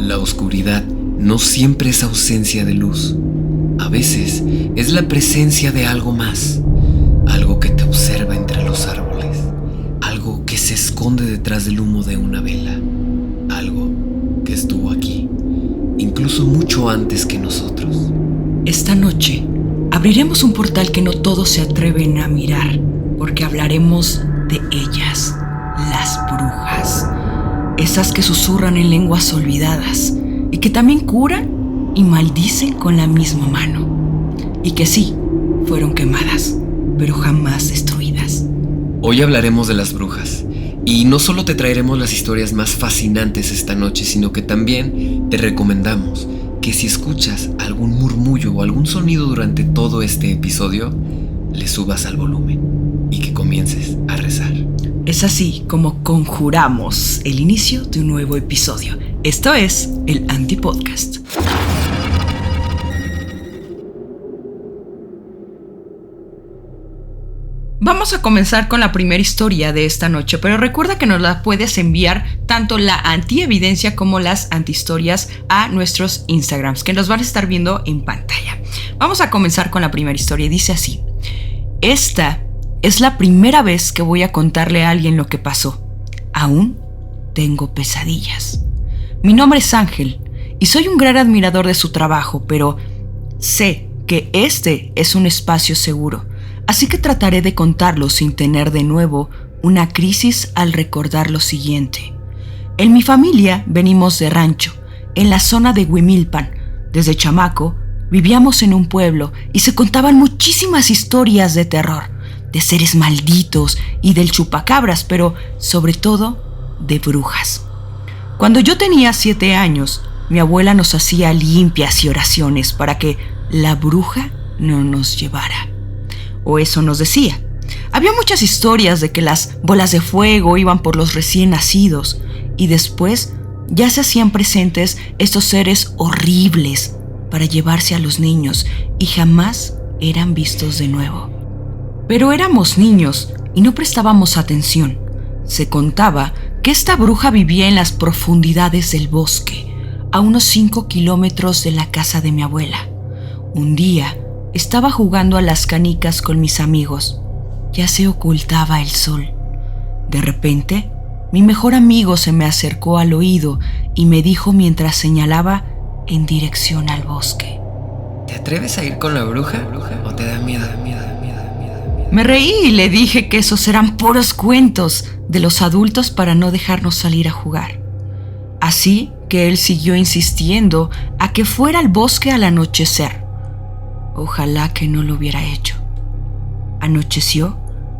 La oscuridad no siempre es ausencia de luz. A veces es la presencia de algo más, algo que te observa entre los árboles, algo que se esconde detrás del humo de una vela, algo que estuvo aquí, incluso mucho antes que nosotros. Esta noche abriremos un portal que no todos se atreven a mirar, porque hablaremos de ellas, las brujas. Esas que susurran en lenguas olvidadas y que también curan y maldicen con la misma mano. Y que sí, fueron quemadas, pero jamás destruidas. Hoy hablaremos de las brujas. Y no solo te traeremos las historias más fascinantes esta noche, sino que también te recomendamos que si escuchas algún murmullo o algún sonido durante todo este episodio, le subas al volumen y que comiences a rezar. Es así como conjuramos el inicio de un nuevo episodio. Esto es el Antipodcast. Vamos a comenzar con la primera historia de esta noche, pero recuerda que nos la puedes enviar tanto la antievidencia como las antihistorias a nuestros Instagrams, que los van a estar viendo en pantalla. Vamos a comenzar con la primera historia. Dice así: esta es la primera vez que voy a contarle a alguien lo que pasó. Aún tengo pesadillas. Mi nombre es Ángel y soy un gran admirador de su trabajo, pero sé que este es un espacio seguro. Así que trataré de contarlo sin tener de nuevo una crisis al recordar lo siguiente. En mi familia venimos de rancho, en la zona de Huimilpan. Desde chamaco vivíamos en un pueblo y se contaban muchísimas historias de terror, de seres malditos y del chupacabras, pero sobre todo de brujas. Cuando yo tenía 7 años, mi abuela nos hacía limpias y oraciones para que la bruja no nos llevara. O eso nos decía. Había muchas historias de que las bolas de fuego iban por los recién nacidos y después ya se hacían presentes estos seres horribles para llevarse a los niños y jamás eran vistos de nuevo. Pero éramos niños y no prestábamos atención. Se contaba que esta bruja vivía en las profundidades del bosque, a unos 5 kilómetros de la casa de mi abuela. Un día estaba jugando a las canicas con mis amigos. Ya se ocultaba el sol. De repente, mi mejor amigo se me acercó al oído y me dijo mientras señalaba en dirección al bosque: ¿Te atreves a ir con la bruja o te da miedo? Me reí y le dije que esos eran puros cuentos de los adultos para no dejarnos salir a jugar. Así que él siguió insistiendo a que fuera al bosque al anochecer. Ojalá que no lo hubiera hecho. Anocheció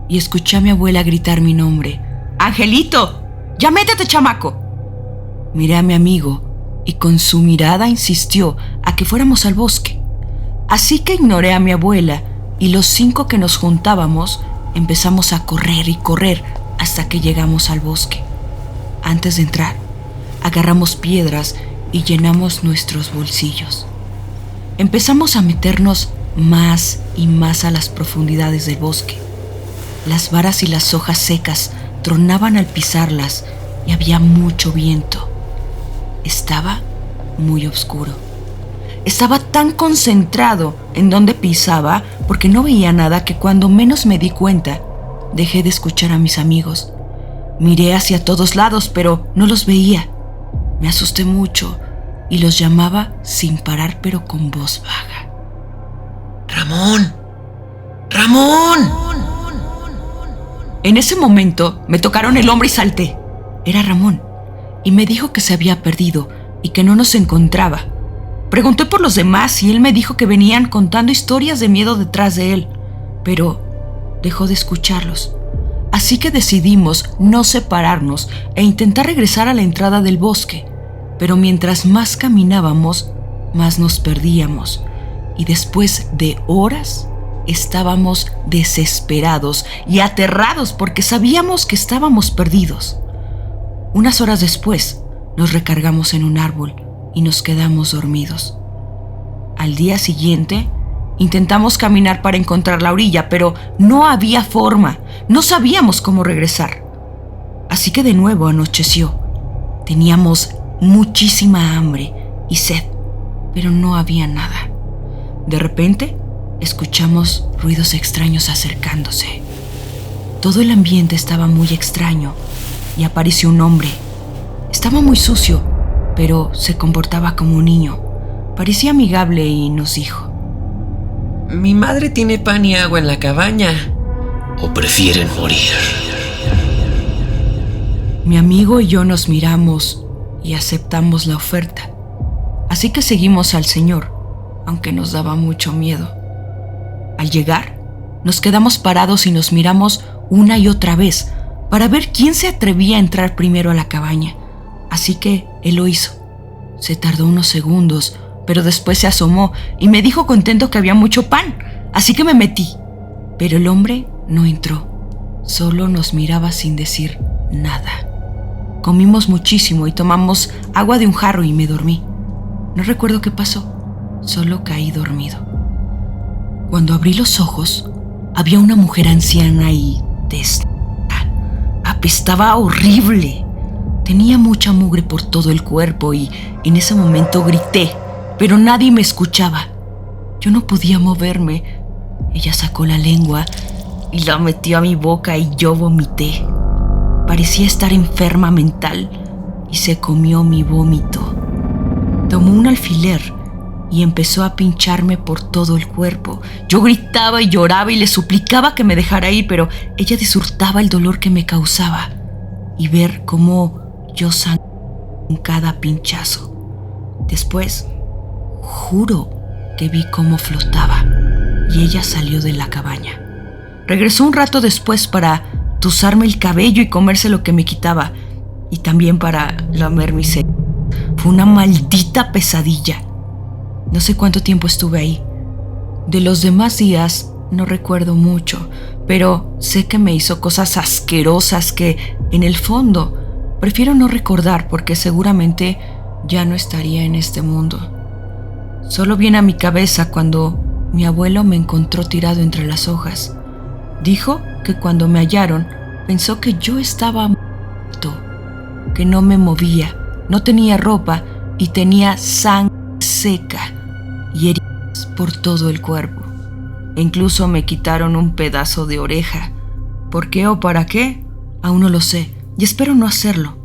y escuché a mi abuela gritar mi nombre: ¡Angelito! ¡Ya métete, chamaco! Miré a mi amigo y con su mirada insistió a que fuéramos al bosque. Así que ignoré a mi abuela y los 5 que nos juntábamos empezamos a correr y correr hasta que llegamos al bosque. Antes de entrar, agarramos piedras y llenamos nuestros bolsillos. Empezamos a meternos más y más a las profundidades del bosque. Las varas y las hojas secas tronaban al pisarlas y había mucho viento. Estaba muy oscuro. Estaba tan concentrado en donde pisaba porque no veía nada que cuando menos me di cuenta, dejé de escuchar a mis amigos. Miré hacia todos lados, pero no los veía. Me asusté mucho y los llamaba sin parar, pero con voz baja: ¡Ramón! ¡Ramón! En ese momento me tocaron el hombro y salté. Era Ramón, y me dijo que se había perdido y que no nos encontraba. Pregunté por los demás y él me dijo que venían contando historias de miedo detrás de él, pero dejó de escucharlos. Así que decidimos no separarnos e intentar regresar a la entrada del bosque. Pero mientras más caminábamos, más nos perdíamos. Y después de horas, estábamos desesperados y aterrados porque sabíamos que estábamos perdidos. Unas horas después, nos recargamos en un árbol y nos quedamos dormidos. Al día siguiente, intentamos caminar para encontrar la orilla, pero no había forma. No sabíamos cómo regresar. Así que de nuevo anocheció. Teníamos muchísima hambre y sed, pero no había nada. De repente, escuchamos ruidos extraños acercándose. Todo el ambiente estaba muy extraño y apareció un hombre. Estaba muy sucio, pero se comportaba como un niño. Parecía amigable y nos dijo: Mi madre tiene pan y agua en la cabaña. ¿O prefieren morir? Mi amigo y yo nos miramos y aceptamos la oferta. Así que seguimos al señor, aunque nos daba mucho miedo. Al llegar, nos quedamos parados y nos miramos una y otra vez para ver quién se atrevía a entrar primero a la cabaña. Así que él lo hizo. Se tardó unos segundos, pero después se asomó y me dijo contento que había mucho pan, así que me metí. Pero el hombre no entró, solo nos miraba sin decir nada. Comimos muchísimo y tomamos agua de un jarro y me dormí. No recuerdo qué pasó, solo caí dormido. Cuando abrí los ojos, había una mujer anciana y desnuda. Apestaba horrible. Tenía mucha mugre por todo el cuerpo y en ese momento grité, pero nadie me escuchaba. Yo no podía moverme. Ella sacó la lengua y la metió a mi boca y yo vomité. Parecía estar enferma mental y se comió mi vómito. Tomó un alfiler y empezó a pincharme por todo el cuerpo. Yo gritaba y lloraba y le suplicaba que me dejara ir, pero ella disfrutaba el dolor que me causaba y ver cómo yo sangraba en cada pinchazo. Después, juro que vi cómo flotaba y ella salió de la cabaña. Regresó un rato después para tuzarme el cabello y comerse lo que me quitaba, y también para lamer mis senos. Fue una maldita pesadilla. No sé cuánto tiempo estuve ahí. De los demás días no recuerdo mucho, pero sé que me hizo cosas asquerosas que, en el fondo, prefiero no recordar porque seguramente ya no estaría en este mundo. Solo viene a mi cabeza cuando mi abuelo me encontró tirado entre las hojas. Dijo que cuando me hallaron pensó que yo estaba muerto, que no me movía, no tenía ropa y tenía sangre seca y heridas por todo el cuerpo. E incluso me quitaron un pedazo de oreja. ¿Por qué o para qué? Aún no lo sé y espero no hacerlo.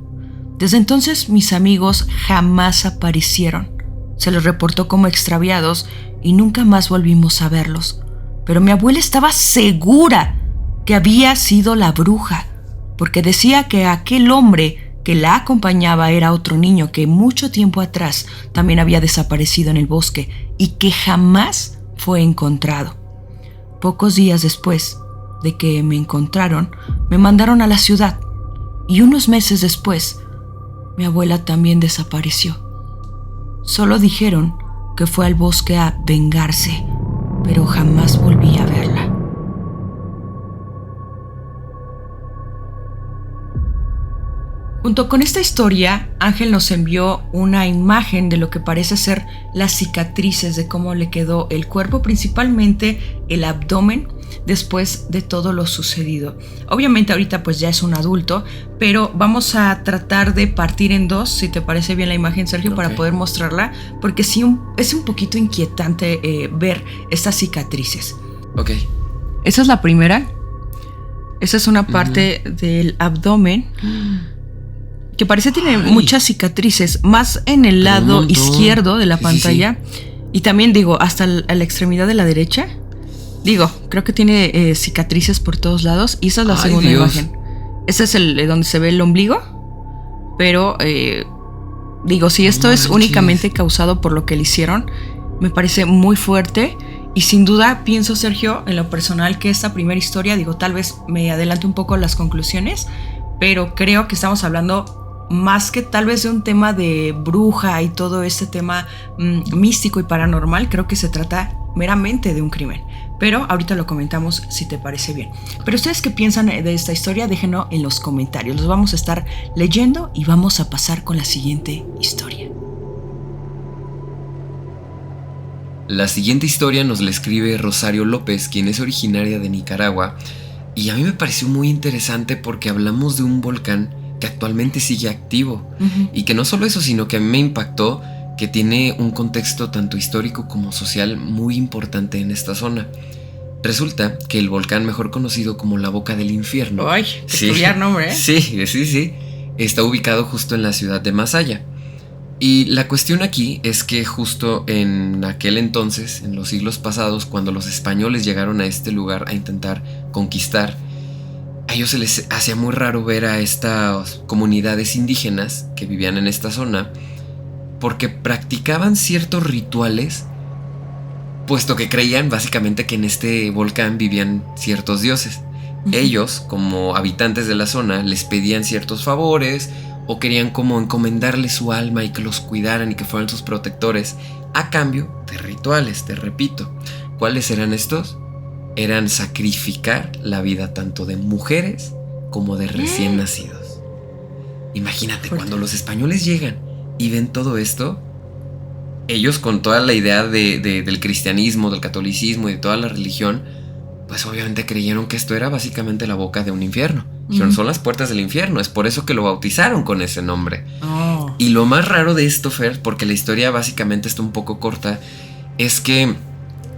Desde entonces mis amigos jamás aparecieron. Se los reportó como extraviados y nunca más volvimos a verlos. Pero mi abuela estaba segura que había sido la bruja, porque decía que aquel hombre que la acompañaba era otro niño que mucho tiempo atrás también había desaparecido en el bosque y que jamás fue encontrado. Pocos días después de que me encontraron, me mandaron a la ciudad y unos meses después, mi abuela también desapareció. Solo dijeron que fue al bosque a vengarse, pero jamás volví a verla. Junto con esta historia, Ángel nos envió una imagen de lo que parece ser las cicatrices de cómo le quedó el cuerpo, principalmente el abdomen, después de todo lo sucedido. Obviamente ahorita pues ya es un adulto, pero vamos a tratar de partir en dos, si te parece bien la imagen, Sergio, para poder mostrarla, porque sí es un poquito inquietante ver estas cicatrices. Ok. Esa es la primera. Esa es una parte del abdomen que parece tiene muchas cicatrices, más en el lado izquierdo de la pantalla. Y también hasta la extremidad de la derecha. Creo que tiene cicatrices por todos lados. Y esa es la segunda imagen. Ese es el donde se ve el ombligo. Pero si esto es únicamente causado por lo que le hicieron, me parece muy fuerte. Y sin duda pienso, Sergio, en lo personal, que esta primera historia, tal vez me adelante un poco las conclusiones, pero creo que estamos hablando más que tal vez de un tema de bruja y todo este tema místico y paranormal. Creo que se trata meramente de un crimen, pero ahorita lo comentamos si te parece bien. Pero ustedes qué piensan de esta historia, déjenlo en los comentarios, los vamos a estar leyendo y vamos a pasar con la siguiente historia. La siguiente historia nos la escribe Rosario López, quien es originaria de Nicaragua, y a mí me pareció muy interesante porque hablamos de un volcán que actualmente sigue activo. Y que no solo eso, sino que a mí me impactó que tiene un contexto tanto histórico como social muy importante en esta zona. Resulta que el volcán mejor conocido como la Boca del Infierno, ¡ay! Peculiar nombre, ¿eh? Sí, está ubicado justo en la ciudad de Masaya. Y la cuestión aquí es que justo en aquel entonces, en los siglos pasados, cuando los españoles llegaron a este lugar a intentar conquistar, a ellos se les hacía muy raro ver a estas comunidades indígenas que vivían en esta zona, porque practicaban ciertos rituales, puesto que creían básicamente que en este volcán vivían ciertos dioses. Ellos, como habitantes de la zona, les pedían ciertos favores o querían como encomendarle su alma y que los cuidaran y que fueran sus protectores a cambio de rituales, te repito. ¿Cuáles eran estos? Eran sacrificar la vida tanto de mujeres como de recién nacidos. Imagínate, cuando los españoles llegan y ven todo esto, ellos con toda la idea del cristianismo, del catolicismo y de toda la religión, pues obviamente creyeron que esto era básicamente la boca de un infierno. Dijeron, son las puertas del infierno, es por eso que lo bautizaron con ese nombre. Y lo más raro de esto, Fer, porque la historia básicamente está un poco corta, es que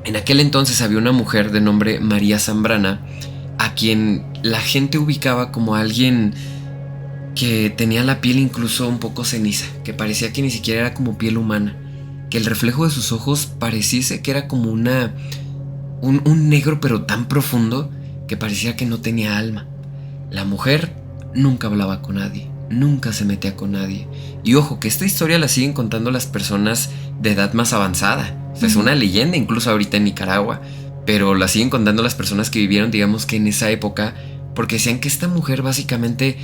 en aquel entonces había una mujer de nombre María Zambrana, a quien la gente ubicaba como alguien que tenía la piel incluso un poco ceniza, que parecía que ni siquiera era como piel humana, que el reflejo de sus ojos pareciese que era como un negro pero tan profundo que parecía que no tenía alma. La mujer nunca hablaba con nadie, nunca se metía con nadie. Y ojo, que esta historia la siguen contando las personas de edad más avanzada. O sea, es una leyenda incluso ahorita en Nicaragua, pero la siguen contando las personas que vivieron, digamos que en esa época, porque decían que esta mujer básicamente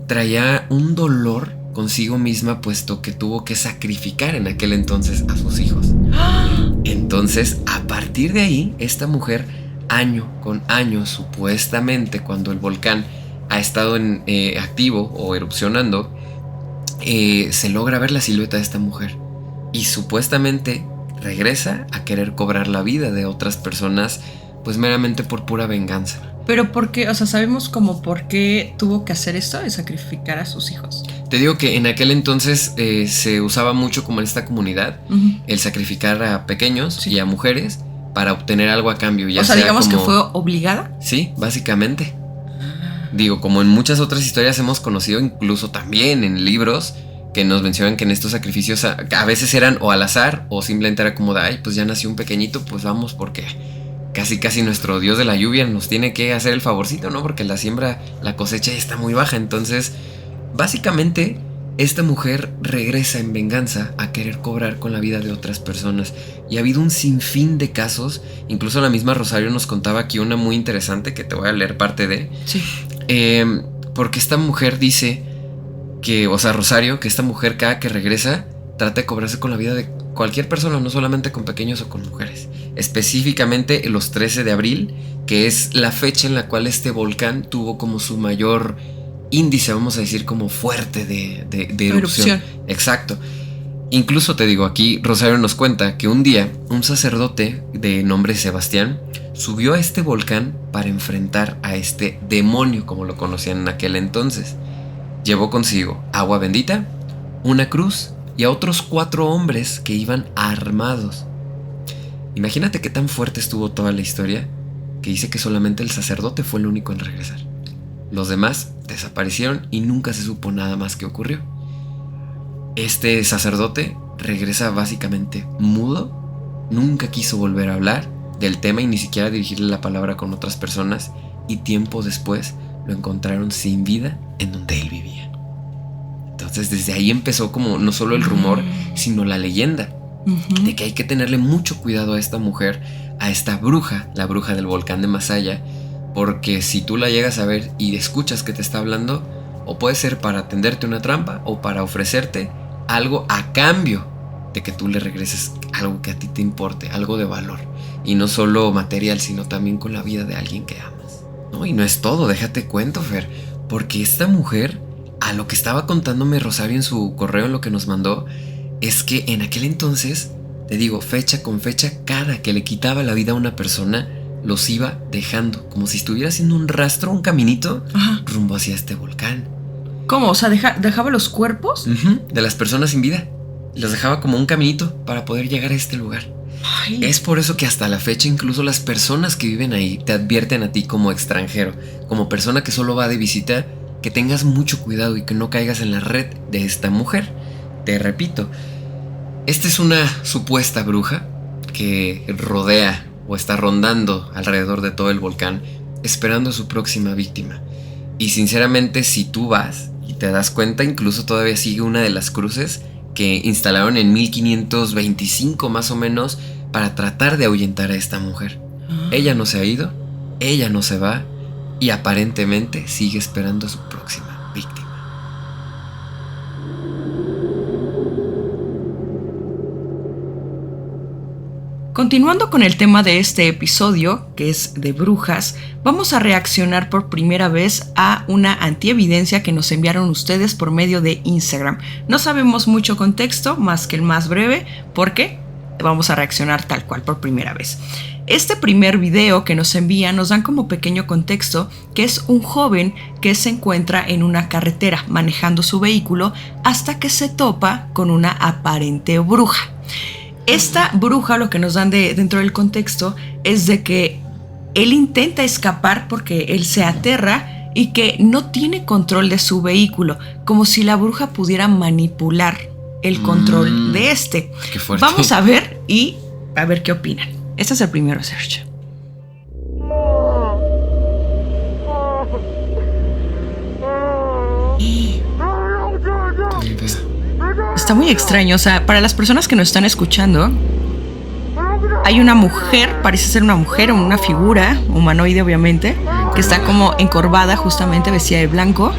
traía un dolor consigo misma, puesto que tuvo que sacrificar en aquel entonces a sus hijos. Entonces, a partir de ahí, esta mujer, año con año, supuestamente, cuando el volcán ha estado activo o erupcionando, se logra ver la silueta de esta mujer. Y supuestamente regresa a querer cobrar la vida de otras personas, pues meramente por pura venganza. Pero ¿por qué? O sea, ¿sabemos como por qué tuvo que hacer esto de sacrificar a sus hijos? Te digo que en aquel entonces se usaba mucho como en esta comunidad el sacrificar a pequeños y a mujeres para obtener algo a cambio. Ya o sea, digamos como, que fue obligada. Sí, básicamente. Digo, como en muchas otras historias hemos conocido, incluso también en libros, que nos mencionan que en estos sacrificios a veces eran o al azar o simplemente era como de, ay, pues ya nació un pequeñito, pues vamos, porque casi nuestro dios de la lluvia nos tiene que hacer el favorcito, ¿no? Porque la siembra, la cosecha ya está muy baja. Entonces, básicamente, esta mujer regresa en venganza a querer cobrar con la vida de otras personas. Y ha habido un sinfín de casos. Incluso la misma Rosario nos contaba aquí una muy interesante que te voy a leer parte de. Sí. Porque esta mujer dice que, o sea, Rosario, que esta mujer cada que regresa trata de cobrarse con la vida de cualquier persona, no solamente con pequeños o con mujeres. Específicamente los 13 de abril, que es la fecha en la cual este volcán tuvo como su mayor índice, vamos a decir, como fuerte de erupción. Exacto. Incluso te digo, aquí Rosario nos cuenta que un día un sacerdote de nombre Sebastián subió a este volcán para enfrentar a este demonio, como lo conocían en aquel entonces. Llevó consigo agua bendita, una cruz y a otros 4 hombres que iban armados. Imagínate qué tan fuerte estuvo toda la historia, que dice que solamente el sacerdote fue el único en regresar. Los demás desaparecieron y nunca se supo nada más que ocurrió. Este sacerdote regresa básicamente mudo, nunca quiso volver a hablar del tema y ni siquiera dirigirle la palabra con otras personas, y tiempo después lo encontraron sin vida en donde él vivía. Entonces desde ahí empezó como no solo el rumor, sino la leyenda de que hay que tenerle mucho cuidado a esta mujer, a esta bruja, la bruja del volcán de Masaya, porque si tú la llegas a ver y escuchas que te está hablando, o puede ser para tenderte una trampa o para ofrecerte algo a cambio de que tú le regreses algo que a ti te importe, algo de valor, y no solo material, sino también con la vida de alguien que amas. No, y no es todo, déjate cuento, Fer, porque esta mujer, a lo que estaba contándome Rosario en su correo, en lo que nos mandó, es que en aquel entonces, te digo, fecha con fecha, cada que le quitaba la vida a una persona, los iba dejando, como si estuviera haciendo un rastro, un caminito rumbo hacia este volcán. ¿Cómo? O sea, ¿dejaba los cuerpos? De las personas sin vida. Los dejaba como un caminito para poder llegar a este lugar. Ay. Es por eso que hasta la fecha incluso las personas que viven ahí te advierten a ti como extranjero, como persona que solo va de visita, que tengas mucho cuidado y que no caigas en la red de esta mujer. Te repito, esta es una supuesta bruja que rodea o está rondando alrededor de todo el volcán esperando a su próxima víctima. Y sinceramente, si tú vas y te das cuenta, incluso todavía sigue una de las cruces que instalaron en 1525 más o menos para tratar de ahuyentar a esta mujer. Ella no se ha ido, ella no se va y aparentemente sigue esperando a su próxima víctima. Continuando con el tema de este episodio, que es de brujas, vamos a reaccionar por primera vez a una antievidencia que nos enviaron ustedes por medio de Instagram. No sabemos mucho contexto, más que el más breve, porque vamos a reaccionar tal cual por primera vez. Este primer video que nos envían nos dan como pequeño contexto que es un joven que se encuentra en una carretera manejando su vehículo hasta que se topa con una aparente bruja. Esta bruja, lo que nos dan dentro del contexto, es de que él intenta escapar porque él se aterra y que no tiene control de su vehículo, como si la bruja pudiera manipular el control de este. Qué fuerte. Vamos a ver y a ver qué opinan. Este es el primero, Sergio. Está muy extraño, o sea, para las personas que nos están escuchando, hay una mujer, parece ser una mujer o una figura humanoide obviamente, que está como encorvada justamente, vestida de blanco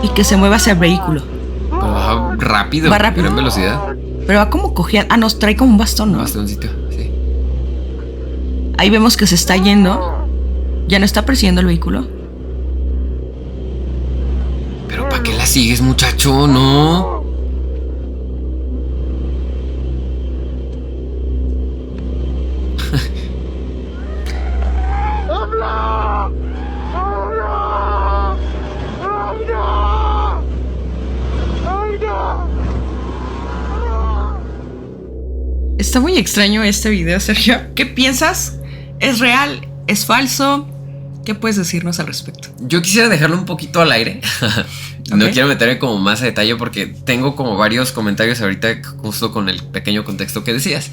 y que se mueve hacia el vehículo. Pero va rápido, gran velocidad. Pero va como cojeando, nos trae como un bastón, ¿no? Un bastoncito, sí. Ahí vemos que se está yendo, ya no está persiguiendo el vehículo. Pero ¿para qué la sigues, muchacho? No. Está muy extraño este video, Sergio. ¿Qué piensas? ¿Es real? ¿Es falso? ¿Qué puedes decirnos al respecto? Yo quisiera dejarlo un poquito al aire. No quiero meterme como más a detalle porque tengo como varios comentarios ahorita justo con el pequeño contexto que decías.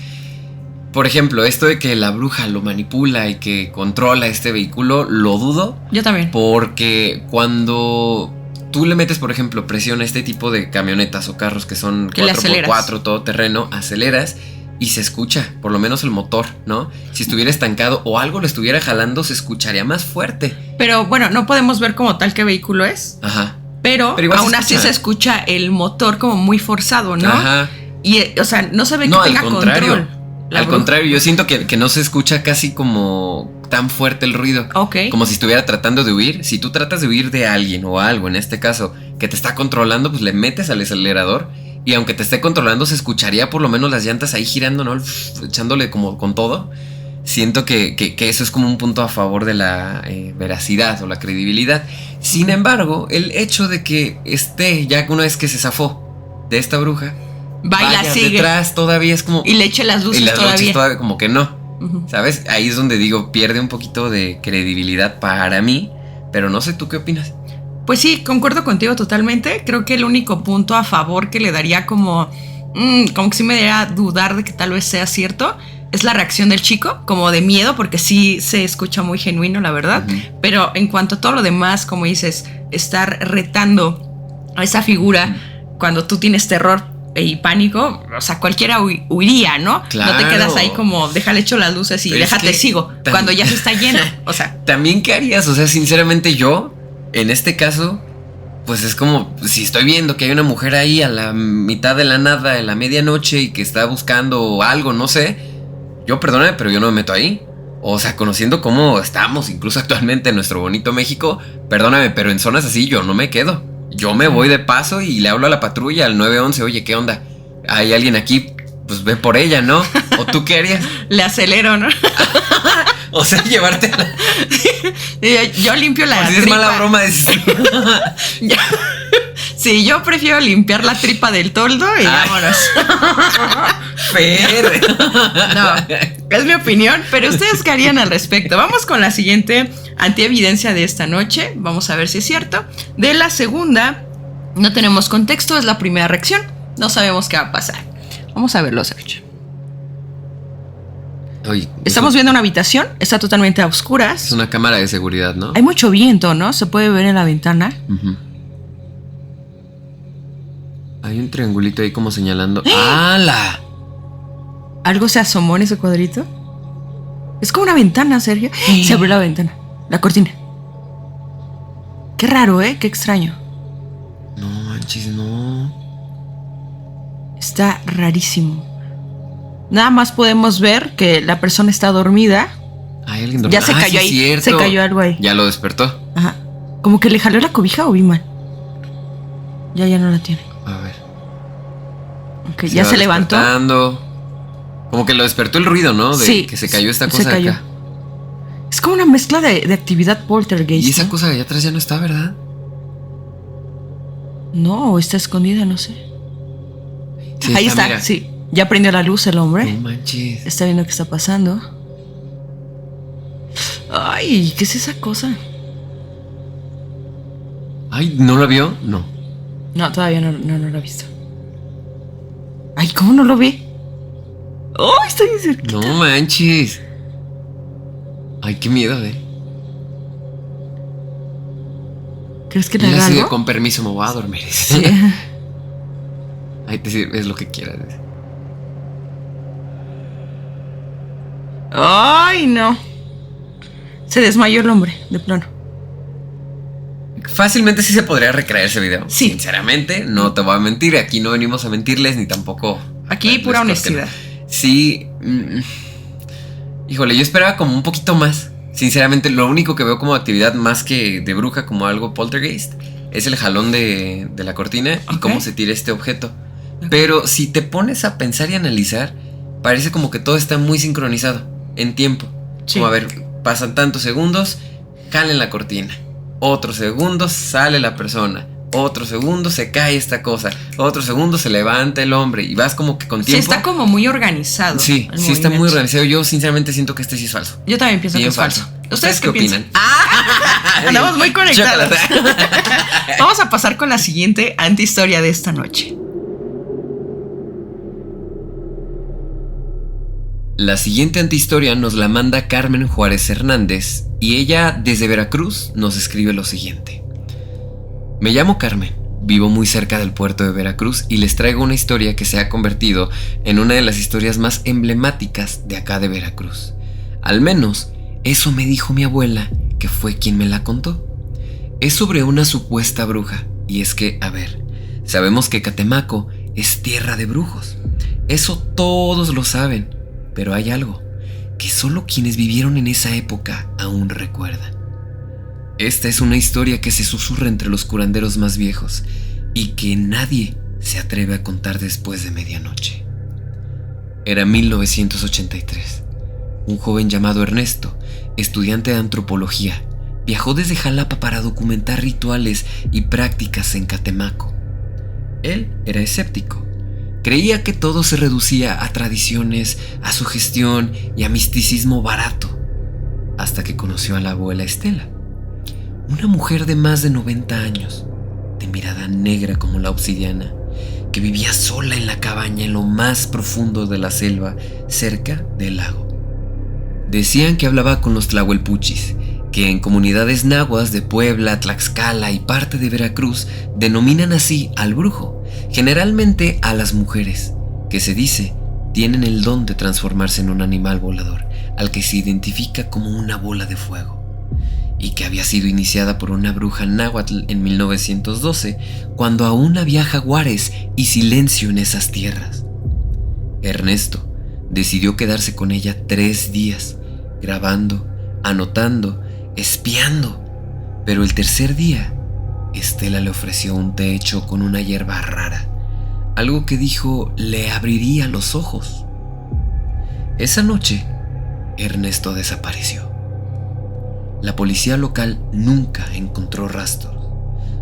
Por ejemplo, esto de que la bruja lo manipula y que controla este vehículo, lo dudo. Yo también. Porque cuando tú le metes, por ejemplo, presión a este tipo de camionetas o carros que son 4x4, todoterreno, aceleras y se escucha, por lo menos el motor, ¿no? Si estuviera estancado o algo lo estuviera jalando, se escucharía más fuerte. Pero bueno, no podemos ver como tal qué vehículo es. Ajá. Pero aún así se escucha el motor como muy forzado, ¿no? Ajá. Y, o sea, no se ve que tenga control. Al contrario, yo siento que no se escucha casi como tan fuerte el ruido. Ok. Como si estuviera tratando de huir. Si tú tratas de huir de alguien o algo, en este caso, que te está controlando, pues le metes al acelerador. Y aunque te esté controlando, se escucharía por lo menos las llantas ahí girando, ¿no? Echándole como con todo. Siento que eso es como un punto a favor de la veracidad o la credibilidad. Sin embargo, el hecho de que esté, ya una vez que se zafó de esta bruja, vaya sigue detrás todavía es como... Y le eche las luces todavía como que no, ¿sabes? Ahí es donde digo, pierde un poquito de credibilidad para mí. Pero no sé, ¿tú qué opinas? Pues sí, concuerdo contigo totalmente. Creo que el único punto a favor que le daría como que sí me daría dudar de que tal vez sea cierto es la reacción del chico, como de miedo, porque sí se escucha muy genuino, la verdad. Pero en cuanto a todo lo demás, como dices, estar retando a esa figura cuando tú tienes terror y pánico, o sea, cualquiera huiría, ¿no? Claro. No te quedas ahí como, déjale echo las luces y déjate sigo, cuando ya se está lleno, o sea. ¿También qué harías? O sea, sinceramente yo, en este caso, pues es como, si estoy viendo que hay una mujer ahí a la mitad de la nada, en la medianoche, y que está buscando algo, no sé, yo, perdóname, pero yo no me meto ahí. O sea, conociendo cómo estamos, incluso actualmente en nuestro bonito México, perdóname, pero en zonas así yo no me quedo. Yo me voy de paso y le hablo a la patrulla, al 911, oye, ¿qué onda? Hay alguien aquí, pues ve por ella, ¿no? ¿O tú qué harías? Le acelero, ¿no? O sea, llevarte la... Yo limpio la Si tripa. es mala broma, es... Sí, yo prefiero limpiar la tripa del toldo y vámonos. Fer. No, es mi opinión, pero ustedes qué harían al respecto. Vamos con la siguiente antievidencia de esta noche. Vamos a ver si es cierto. De la segunda, no tenemos contexto, es la primera reacción. No sabemos qué va a pasar. Vamos a verlo, Sergio. Oye, Estamos viendo una habitación, está totalmente a oscuras. es una cámara de seguridad, ¿no? Hay mucho viento, ¿no? Se puede ver en la ventana. Uh-huh. Hay un triangulito ahí como señalando. ¡Hala! ¿Algo se asomó en ese cuadrito? Es como una ventana, Sergio. Se abrió la ventana, la cortina. Qué raro, ¿eh? Qué extraño. No manches, no. Está rarísimo. Nada más podemos ver que la persona está dormida. Hay alguien dormido. Ya se cayó sí, ahí. cierto. Se cayó algo ahí. Ya lo despertó. Ajá. Como que le jaló la cobija o vi mal. Ya no la tiene. A ver. Ok, ya se levantó. Como que lo despertó el ruido, ¿no? De Sí, que se cayó esta cosa se cayó. de acá. Es como una mezcla de actividad poltergeist. Y esa ¿no? cosa de allá atrás ya no está, ¿verdad? No, está escondida, no sé. Sí, Ahí está, mira. sí. Ya prendió la luz el hombre. No manches. Está viendo qué está pasando. Ay, ¿qué es esa cosa? Ay, ¿no la vio? No. No, todavía no lo he visto. Ay, ¿cómo no lo ve? ¡Ay, estoy bien cerquita! No manches. Ay, qué miedo, ¿Crees que le Y él haga así de, algo? con permiso, me voy a dormir. Sí. Ahí te sirve, es lo que quieras. Ay, no. Se desmayó el hombre, de plano. Fácilmente sí se podría recrear ese video. Sí. Sinceramente, no te voy a mentir. Aquí no venimos a mentirles ni tampoco. Aquí pura honestidad. Sí. Híjole, yo esperaba como un poquito más. Sinceramente, lo único que veo como actividad más que de bruja, como algo poltergeist, es el jalón de la cortina y cómo se tira este objeto. Pero si te pones a pensar y analizar, parece como que todo está muy sincronizado en tiempo. Sí. Como a ver, pasan tantos segundos, jalen la cortina. Otros segundos sale la persona. Otro segundo se cae esta cosa. Otro segundo se levanta el hombre. Y vas como que con tiempo. Sí, está como muy organizado. Sí, sí está muy organizado. Yo sinceramente siento que este sí es falso. Yo también pienso Bien que es falso. ¿Ustedes qué opinan? Andamos muy conectados. Chocolate. Vamos a pasar con la siguiente antihistoria de esta noche. La siguiente antihistoria nos la manda Carmen Juárez Hernández y ella desde Veracruz nos escribe lo siguiente. Me llamo Carmen, vivo muy cerca del puerto de Veracruz y les traigo una historia que se ha convertido en una de las historias más emblemáticas de acá de Veracruz. Al menos eso me dijo mi abuela, que fue quien me la contó. Es sobre una supuesta bruja y es que, a ver, sabemos que Catemaco es tierra de brujos. Eso todos lo saben. Pero hay algo que solo quienes vivieron en esa época aún recuerdan. Esta es una historia que se susurra entre los curanderos más viejos y que nadie se atreve a contar después de medianoche. Era 1983. Un joven llamado Ernesto, estudiante de antropología, viajó desde Jalapa para documentar rituales y prácticas en Catemaco. Él era escéptico. Creía que todo se reducía a tradiciones, a sugestión y a misticismo barato, hasta que conoció a la abuela Estela, una mujer de más de 90 años, de mirada negra como la obsidiana, que vivía sola en la cabaña en lo más profundo de la selva, cerca del lago. Decían que hablaba con los tlahuelpuchis, que en comunidades náhuatl de Puebla, Tlaxcala y parte de Veracruz denominan así al brujo, generalmente a las mujeres, que se dice tienen el don de transformarse en un animal volador, al que se identifica como una bola de fuego, y que había sido iniciada por una bruja náhuatl en 1912, cuando aún había jaguares y silencio en esas tierras. Ernesto decidió quedarse con ella 3 días, grabando, anotando, espiando, pero el tercer día, Estela le ofreció un té hecho con una hierba rara, algo que dijo le abriría los ojos. Esa noche, Ernesto desapareció. La policía local nunca encontró rastros,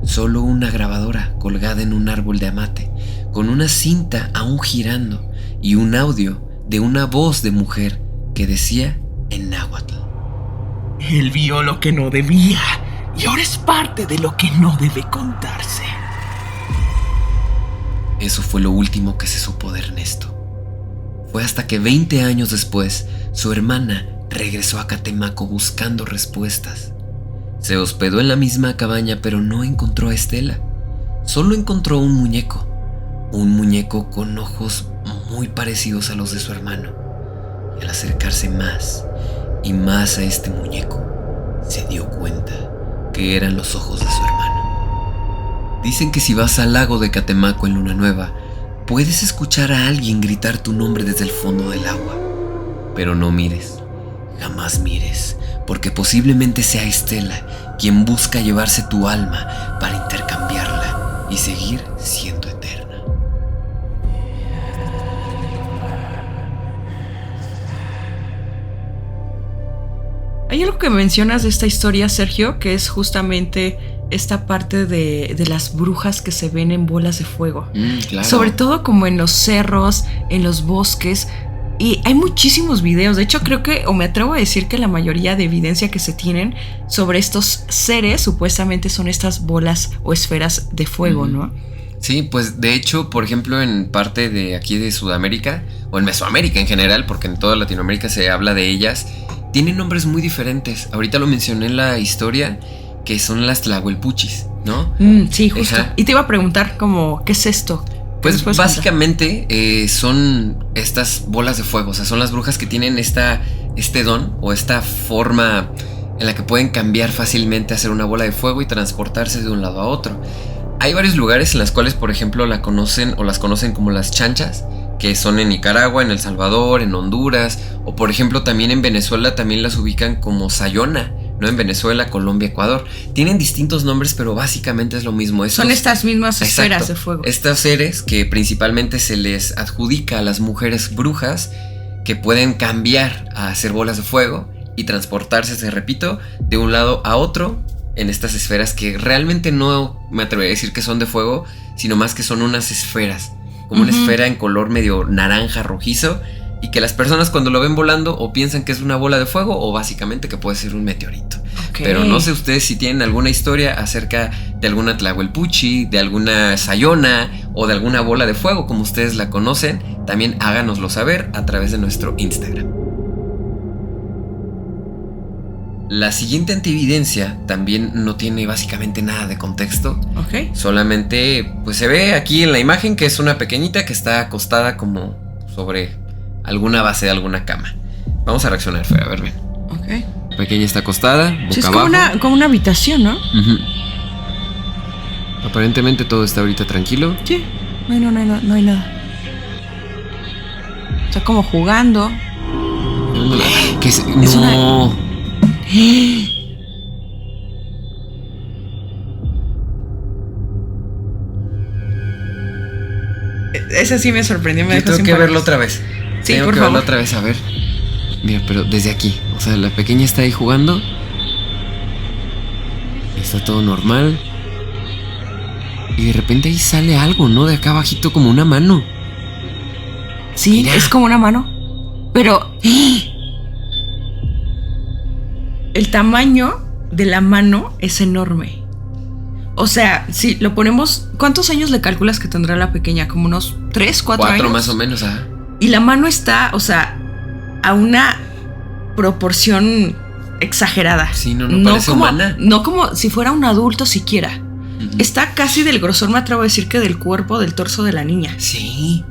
solo una grabadora colgada en un árbol de amate, con una cinta aún girando y un audio de una voz de mujer que decía en náhuatl: Él vio lo que no debía y ahora es parte de lo que no debe contarse. Eso fue lo último que se supo de Ernesto. Fue hasta que 20 años después, su hermana regresó a Catemaco buscando respuestas. Se hospedó en la misma cabaña, pero no encontró a Estela. Solo encontró un muñeco con ojos muy parecidos a los de su hermano. Y al acercarse más y más a este muñeco, se dio cuenta que eran los ojos de su hermano. Dicen que si vas al lago de Catemaco en luna nueva, puedes escuchar a alguien gritar tu nombre desde el fondo del agua. Pero no mires, jamás mires, porque posiblemente sea Estela quien busca llevarse tu alma para intercambiarla y seguir siendo eterna. Hay algo que mencionas de esta historia, Sergio, que es justamente esta parte de las brujas que se ven en bolas de fuego. Claro. Sobre todo como en los cerros, en los bosques. Y hay muchísimos videos. De hecho, creo que, o me atrevo a decir que la mayoría de evidencia que se tienen sobre estos seres supuestamente son estas bolas o esferas de fuego, ¿no? Sí, pues de hecho, por ejemplo, en parte de aquí de Sudamérica, o en Mesoamérica en general, porque en toda Latinoamérica se habla de ellas, tienen nombres muy diferentes. Ahorita lo mencioné en la historia, que son las tlahuelpuchis, ¿no? Sí, justo. Ajá. Y te iba a preguntar como, ¿qué es esto? Pues básicamente son estas bolas de fuego. O sea, son las brujas que tienen este don o esta forma en la que pueden cambiar fácilmente, hacer una bola de fuego y transportarse de un lado a otro. Hay varios lugares en los cuales, por ejemplo, las conocen como las chanchas, que son en Nicaragua, en El Salvador, en Honduras, o por ejemplo también en Venezuela también las ubican como sayona, ¿no? En Venezuela, Colombia, Ecuador. Tienen distintos nombres, pero básicamente es lo mismo. Son estas mismas esferas de fuego. Estos seres que principalmente se les adjudica a las mujeres brujas, que pueden cambiar a hacer bolas de fuego y transportarse, te repito, de un lado a otro en estas esferas que realmente no me atrevería a decir que son de fuego, sino más que son unas esferas, como una esfera en color medio naranja rojizo, y que las personas cuando lo ven volando o piensan que es una bola de fuego o básicamente que puede ser un meteorito. Okay. Pero no sé ustedes si tienen alguna historia acerca de alguna tlahuelpuchi, de alguna sayona o de alguna bola de fuego como ustedes la conocen. También háganoslo saber a través de nuestro Instagram. La siguiente antividencia también no tiene básicamente nada de contexto. Okay. Solamente pues se ve aquí en la imagen que es una pequeñita que está acostada como sobre alguna base de alguna cama. Vamos a reaccionar, Fer, a ver, ven. Ok. La pequeña está acostada, boca sí, es abajo. Como una habitación, ¿no? Aparentemente todo está ahorita tranquilo. Sí, no hay nada. Está como jugando. ¿Qué es? Es No. Ese sí me sorprendió. Yo tengo que verlo otra vez. Sí, tengo por que favor. verlo otra vez, a ver. Mira, pero desde aquí. O sea, la pequeña está ahí jugando. Está todo normal. Y de repente ahí sale algo, ¿no? De acá abajito como una mano. Sí, mira. Es como una mano. Pero el tamaño de la mano es enorme. O sea, si lo ponemos... ¿Cuántos años le calculas que tendrá la pequeña? ¿Como unos 3, 4 años? 4 más o menos, ajá. Y la mano está, o sea, a una proporción exagerada. Sí, no parece como, humana. No como si fuera un adulto siquiera. Está casi del grosor, me atrevo a decir, que del cuerpo, del torso de la niña. Sí.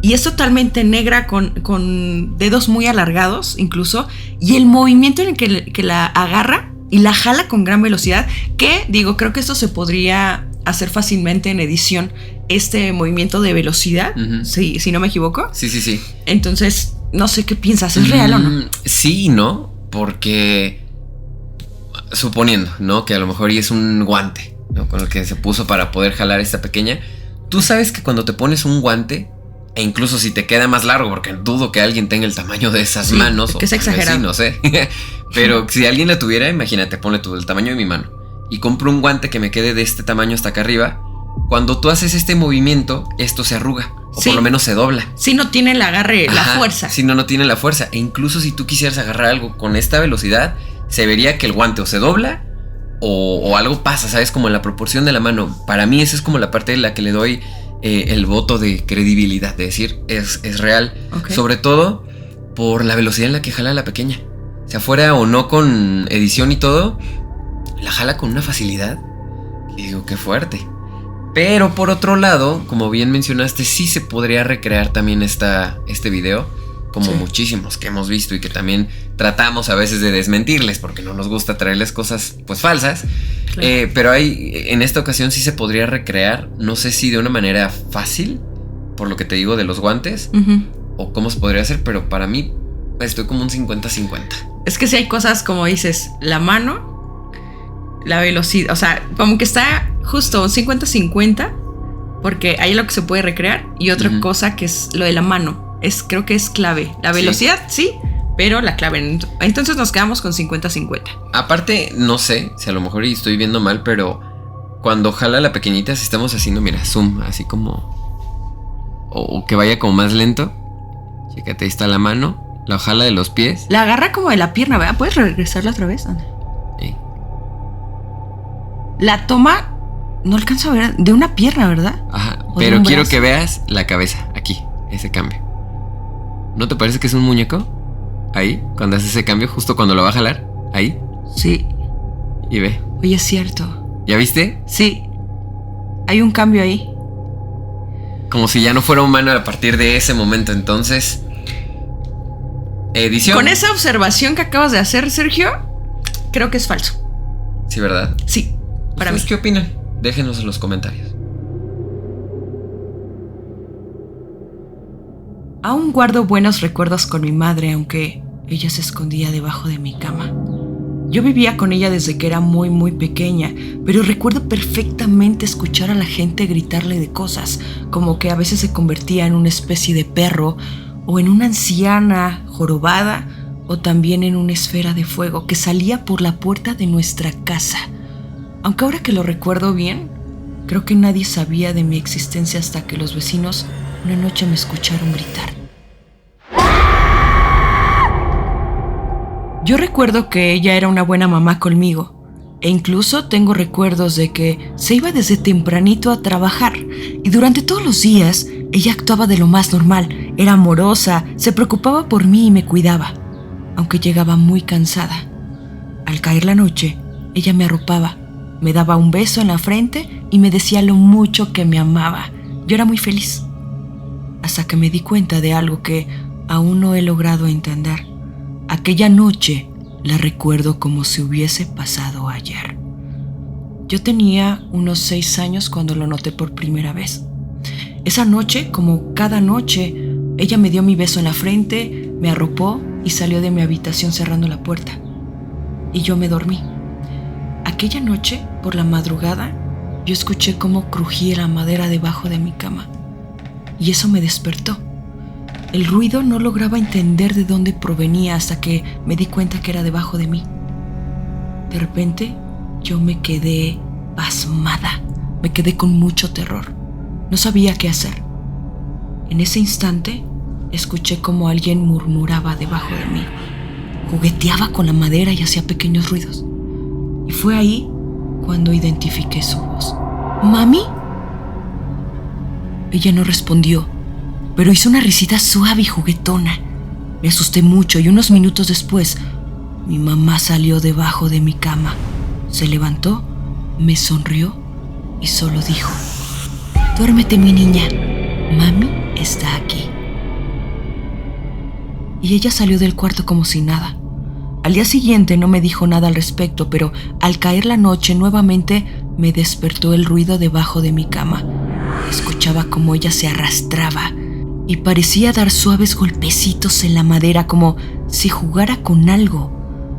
Y es totalmente negra, con dedos muy alargados incluso. Y el movimiento en el que la agarra y la jala con gran velocidad, que digo, creo que esto se podría hacer fácilmente en edición, este movimiento de velocidad, si no me equivoco. Sí. Entonces, no sé qué piensas, ¿es real o no? Sí y no, porque suponiendo, ¿no? Que a lo mejor es un guante, ¿no? Con el que se puso para poder jalar esta pequeña. Tú sabes que cuando te pones un guante, E incluso si te queda más largo, porque dudo que alguien tenga el tamaño de esas manos. Que es exagerado. Sí, no sé. Pero si alguien la tuviera, imagínate, ponle tú el tamaño de mi mano. Y compro un guante que me quede de este tamaño hasta acá arriba. Cuando tú haces este movimiento, esto se arruga. O por lo menos se dobla. Si no tiene el agarre, la fuerza. Si no tiene la fuerza. E incluso si tú quisieras agarrar algo con esta velocidad, se vería que el guante o se dobla o algo pasa, ¿sabes? Como en la proporción de la mano. Para mí esa es como la parte de la que le doy el voto de credibilidad. De decir, es real. Okay. Sobre todo por la velocidad en la que jala la pequeña. O sea, fuera o no con edición y todo, la jala con una facilidad. Y digo, qué fuerte. Pero por otro lado, como bien mencionaste, sí se podría recrear también este video, como muchísimos que hemos visto y que también tratamos a veces de desmentirles porque no nos gusta traerles cosas pues falsas. Claro. Pero en esta ocasión sí se podría recrear, no sé si de una manera fácil, por lo que te digo de los guantes, o cómo se podría hacer, pero para mí estoy como un 50-50. Es que sí hay cosas como dices, la mano, la velocidad, o sea, como que está justo un 50-50, porque ahí lo que se puede recrear, y otra cosa que es lo de la mano, creo que es clave. La velocidad sí, pero la clave. Entonces nos quedamos con 50-50. Aparte, no sé si a lo mejor estoy viendo mal, pero cuando jala la pequeñita, si estamos haciendo, mira, zoom, así como, o que vaya como más lento. Fíjate, ahí está la mano, la jala de los pies. La agarra como de la pierna, ¿verdad? ¿Puedes regresarla otra vez? Sí. La toma, no alcanzo a ver, de una pierna, ¿verdad? Ajá, pero quiero que veas la cabeza, aquí, ese cambio. ¿No te parece que es un muñeco? Ahí, cuando hace ese cambio, justo cuando lo va a jalar, ahí. Sí. Y ve. Oye, es cierto. ¿Ya viste? Sí. Hay un cambio ahí. Como si ya no fuera humano a partir de ese momento, entonces... Edición. Con esa observación que acabas de hacer, Sergio, creo que es falso. Sí, ¿verdad? Sí, para mí. ¿Qué opinan? Déjenos en los comentarios. Aún guardo buenos recuerdos con mi madre, aunque ella se escondía debajo de mi cama. Yo vivía con ella desde que era muy, muy pequeña, pero recuerdo perfectamente escuchar a la gente gritarle de cosas, como que a veces se convertía en una especie de perro, o en una anciana jorobada, o también en una esfera de fuego que salía por la puerta de nuestra casa. Aunque ahora que lo recuerdo bien, creo que nadie sabía de mi existencia hasta que los vecinos una noche me escucharon gritar. Yo recuerdo que ella era una buena mamá conmigo, e incluso tengo recuerdos de que se iba desde tempranito a trabajar, y durante todos los días ella actuaba de lo más normal, era amorosa, se preocupaba por mí y me cuidaba, aunque llegaba muy cansada. Al caer la noche, ella me arropaba, me daba un beso en la frente y me decía lo mucho que me amaba. Yo era muy feliz, hasta que me di cuenta de algo que aún no he logrado entender. Aquella noche la recuerdo como si hubiese pasado ayer. Yo tenía unos 6 años cuando lo noté por primera vez. Esa noche, como cada noche, ella me dio mi beso en la frente, me arropó y salió de mi habitación cerrando la puerta. Y yo me dormí. Aquella noche, por la madrugada, yo escuché cómo crujía la madera debajo de mi cama. Y eso me despertó. El ruido no lograba entender de dónde provenía hasta que me di cuenta que era debajo de mí. De repente, yo me quedé pasmada. Me quedé con mucho terror. No sabía qué hacer. En ese instante, escuché como alguien murmuraba debajo de mí. Jugueteaba con la madera y hacía pequeños ruidos. Y fue ahí cuando identifiqué su voz. ¿Mami? Ella no respondió, pero hizo una risita suave y juguetona. Me asusté mucho y unos minutos después, mi mamá salió debajo de mi cama. Se levantó, me sonrió y solo dijo: «Duérmete, mi niña, mami está aquí». Y ella salió del cuarto como si nada. Al día siguiente no me dijo nada al respecto, pero al caer la noche nuevamente me despertó el ruido debajo de mi cama. Escuchaba cómo ella se arrastraba y parecía dar suaves golpecitos en la madera como si jugara con algo,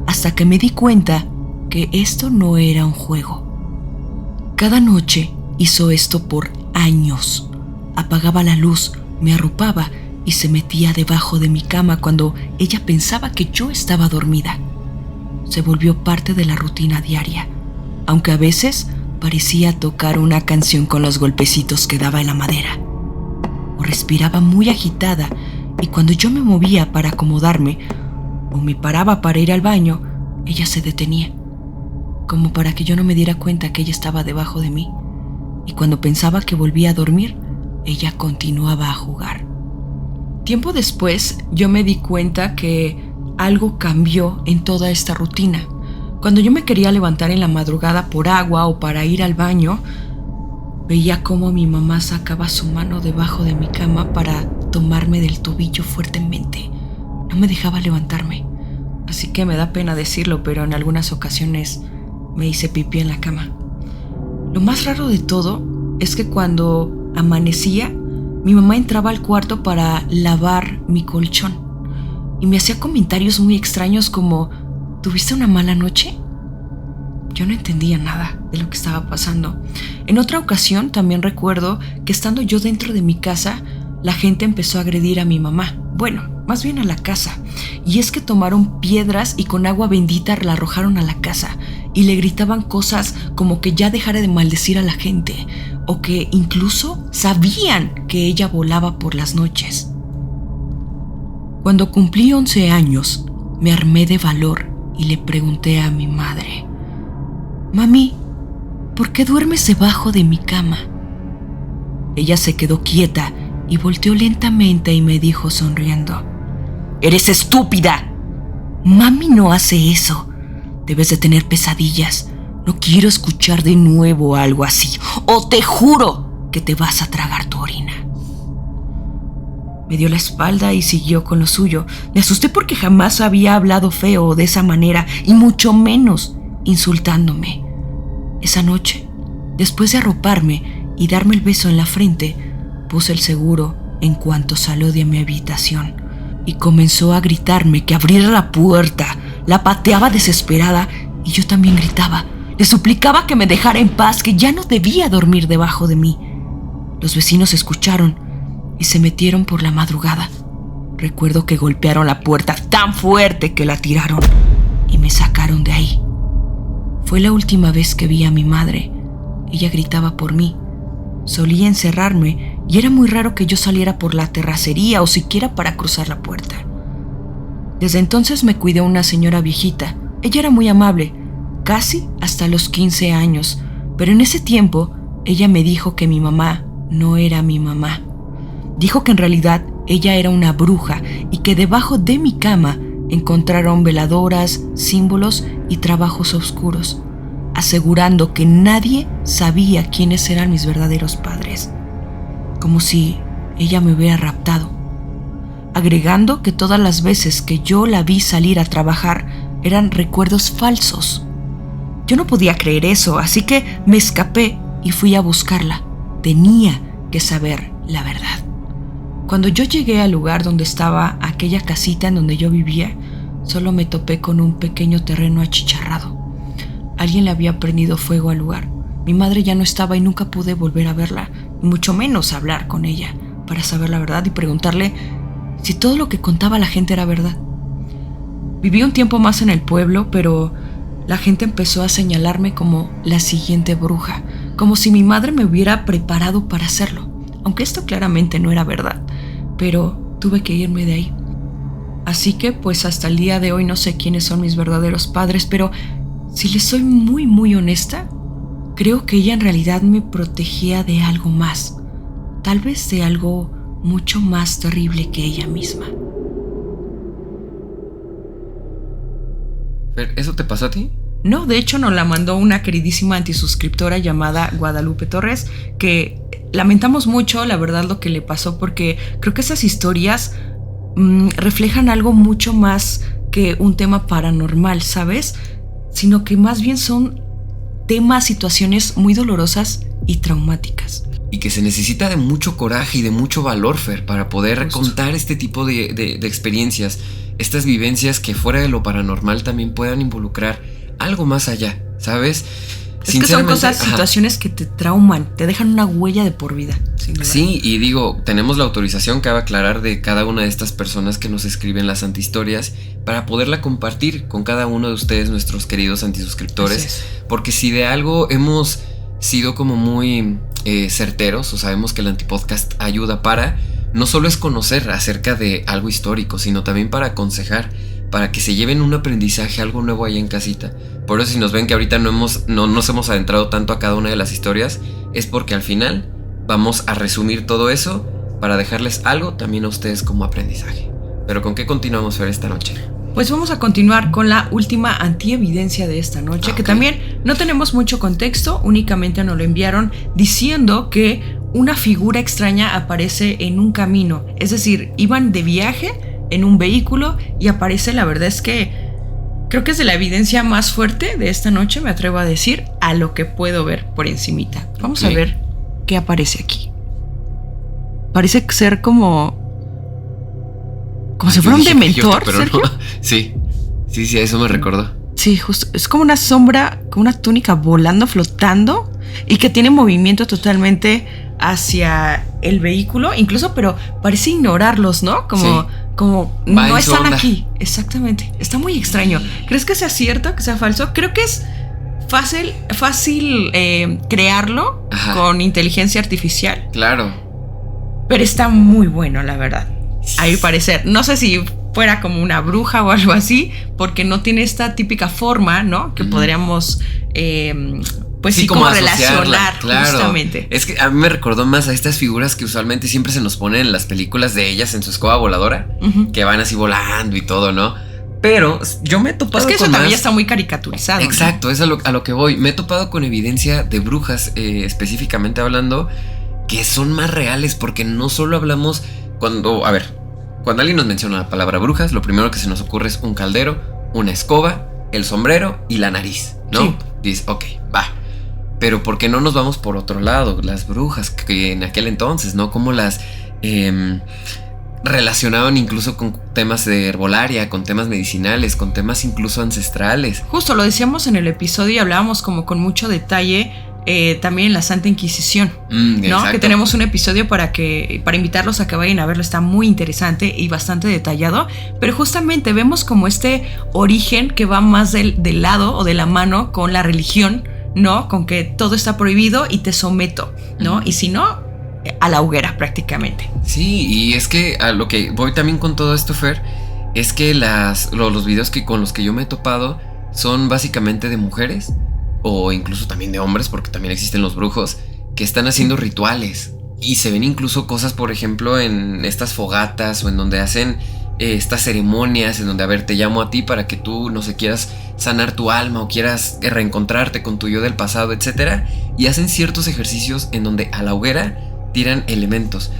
hasta que me di cuenta que esto no era un juego. Cada noche hizo esto por años. Apagaba la luz, me arropaba y se metía debajo de mi cama cuando ella pensaba que yo estaba dormida. Se volvió parte de la rutina diaria, aunque a veces parecía tocar una canción con los golpecitos que daba en la madera. O respiraba muy agitada, y cuando yo me movía para acomodarme o me paraba para ir al baño, ella se detenía, como para que yo no me diera cuenta que ella estaba debajo de mí. Y cuando pensaba que volvía a dormir, ella continuaba a jugar. Tiempo después, yo me di cuenta que algo cambió en toda esta rutina. Cuando yo me quería levantar en la madrugada por agua o para ir al baño, veía cómo mi mamá sacaba su mano debajo de mi cama para tomarme del tobillo fuertemente. No me dejaba levantarme. Así que me da pena decirlo, pero en algunas ocasiones me hice pipí en la cama. Lo más raro de todo es que cuando amanecía, mi mamá entraba al cuarto para lavar mi colchón y me hacía comentarios muy extraños como: ¿tuviste una mala noche? Yo no entendía nada de lo que estaba pasando. En otra ocasión también recuerdo que estando yo dentro de mi casa, la gente empezó a agredir a mi mamá. Bueno, más bien a la casa. Y es que tomaron piedras y con agua bendita la arrojaron a la casa y le gritaban cosas como que ya dejara de maldecir a la gente, o que incluso sabían que ella volaba por las noches. Cuando cumplí 11 años, me armé de valor y le pregunté a mi madre: «Mami, ¿por qué duermes debajo de mi cama?». Ella se quedó quieta y volteó lentamente y me dijo sonriendo: «¡Eres estúpida! Mami no hace eso. Debes de tener pesadillas. No quiero escuchar de nuevo algo así, o te juro que te vas a tragar tu orina». Me dio la espalda y siguió con lo suyo. Me asusté porque jamás había hablado feo de esa manera, y mucho menos insultándome. Esa noche, después de arroparme y darme el beso en la frente, puse el seguro en cuanto salió de mi habitación y comenzó a gritarme que abriera la puerta. La pateaba desesperada y yo también gritaba. Le suplicaba que me dejara en paz, que ya no debía dormir debajo de mí. Los vecinos escucharon y se metieron por la madrugada. Recuerdo que golpearon la puerta tan fuerte que la tiraron y me sacaron de ahí. Fue la última vez que vi a mi madre. Ella gritaba por mí. Solía encerrarme y era muy raro que yo saliera por la terracería o siquiera para cruzar la puerta. Desde entonces me cuidó una señora viejita. Ella era muy amable, casi hasta los 15 años, pero en ese tiempo ella me dijo que mi mamá no era mi mamá. Dijo que en realidad ella era una bruja y que debajo de mi cama encontraron veladoras, símbolos y trabajos oscuros, asegurando que nadie sabía quiénes eran mis verdaderos padres, como si ella me hubiera raptado, agregando que todas las veces que yo la vi salir a trabajar eran recuerdos falsos. Yo no podía creer eso, así que me escapé y fui a buscarla. Tenía que saber la verdad. Cuando yo llegué al lugar donde estaba aquella casita en donde yo vivía, solo me topé con un pequeño terreno achicharrado. Alguien le había prendido fuego al lugar. Mi madre ya no estaba y nunca pude volver a verla, y mucho menos hablar con ella para saber la verdad y preguntarle si todo lo que contaba la gente era verdad. Viví un tiempo más en el pueblo, pero la gente empezó a señalarme como la siguiente bruja, como si mi madre me hubiera preparado para hacerlo, aunque esto claramente no era verdad, pero tuve que irme de ahí. Así que pues hasta el día de hoy no sé quiénes son mis verdaderos padres, pero si les soy muy honesta, creo que ella en realidad me protegía de algo más, tal vez de algo mucho más terrible que ella misma. ¿Eso te pasó a ti? No, de hecho nos la mandó una queridísima antisuscriptora llamada Guadalupe Torres, que lamentamos mucho, la verdad, lo que le pasó, porque creo que esas historias reflejan algo mucho más que un tema paranormal, ¿sabes? Sino que más bien son temas, situaciones muy dolorosas y traumáticas. Y que se necesita de mucho coraje y de mucho valor, Fer, para poder contar este tipo de experiencias, estas vivencias que fuera de lo paranormal también puedan involucrar algo más allá, ¿sabes? Es que son cosas, situaciones que te trauman, te dejan una huella de por vida. sin duda. Sí, y digo, tenemos la autorización, cabe aclarar, de cada una de estas personas que nos escriben las antihistorias para poderla compartir con cada uno de ustedes, nuestros queridos antisuscriptores. Porque si de algo hemos sido como muy certeros, o sabemos que el Antipodcast ayuda para, no solo es conocer acerca de algo histórico, sino también para aconsejar, para que se lleven un aprendizaje, algo nuevo ahí en casita. Por eso si nos ven que ahorita no nos hemos adentrado tanto a cada una de las historias, es porque al final vamos a resumir todo eso para dejarles algo también a ustedes como aprendizaje. Pero ¿con qué continuamos, Fer, esta noche? Pues vamos a continuar con la última antievidencia de esta noche, que también no tenemos mucho contexto, únicamente nos lo enviaron diciendo que una figura extraña aparece en un camino. Es decir, iban de viaje en un vehículo y aparece, la verdad es que creo que es de la evidencia más fuerte de esta noche, me atrevo a decir, a lo que puedo ver por encimita. Vamos a ver qué aparece aquí. Parece ser como si fuera un dementor, pero Sergio. No. Sí, a eso me recordó. Sí, justo. Es como una sombra con una túnica volando, flotando y que tiene movimiento totalmente hacia el vehículo, incluso, pero parece ignorarlos, ¿no? Como no están aquí. Exactamente. Está muy extraño. ¿Crees que sea cierto, que sea falso? Creo que es fácil crearlo con inteligencia artificial. Claro. Pero está muy bueno, la verdad. A mi parecer. No sé si fuera como una bruja o algo así, porque no tiene esta típica forma, ¿no? Que podríamos, pues sí, como relacionar, claro. Justamente. Es que a mí me recordó más a estas figuras que usualmente siempre se nos ponen en las películas de ellas en su escoba voladora, que van así volando y todo, ¿no? Pero yo me he topado con Es que eso también está muy caricaturizado. Exacto, ¿no? Es a lo que voy. Me he topado con evidencia de brujas, específicamente hablando, que son más reales, porque no solo hablamos cuando alguien nos menciona la palabra brujas, lo primero que se nos ocurre es un caldero, una escoba, el sombrero y la nariz, ¿no? Sí. Dices, ok, va. Pero ¿por qué no nos vamos por otro lado? Las brujas que en aquel entonces, ¿no? Cómo las relacionaban incluso con temas de herbolaria, con temas medicinales, con temas incluso ancestrales. Justo lo decíamos en el episodio y hablábamos como con mucho detalle también en la Santa Inquisición, ¿no? Exacto. Que tenemos un episodio para invitarlos a que vayan a verlo, está muy interesante y bastante detallado, pero justamente vemos como este origen que va más del lado o de la mano con la religión, ¿no? Con que todo está prohibido y te someto, ¿no? Y si no, a la hoguera prácticamente. Sí, y es que a lo que voy también con todo esto, Fer, es que los videos con los que yo me he topado son básicamente de mujeres, o incluso también de hombres, porque también existen los brujos, que están haciendo rituales. Y se ven incluso cosas, por ejemplo, en estas fogatas o en donde hacen estas ceremonias, en donde, a ver, te llamo a ti para que tú, no sé, quieras sanar tu alma o quieras reencontrarte con tu yo del pasado, etcétera. Y hacen ciertos ejercicios en donde a la hoguera tiran elementos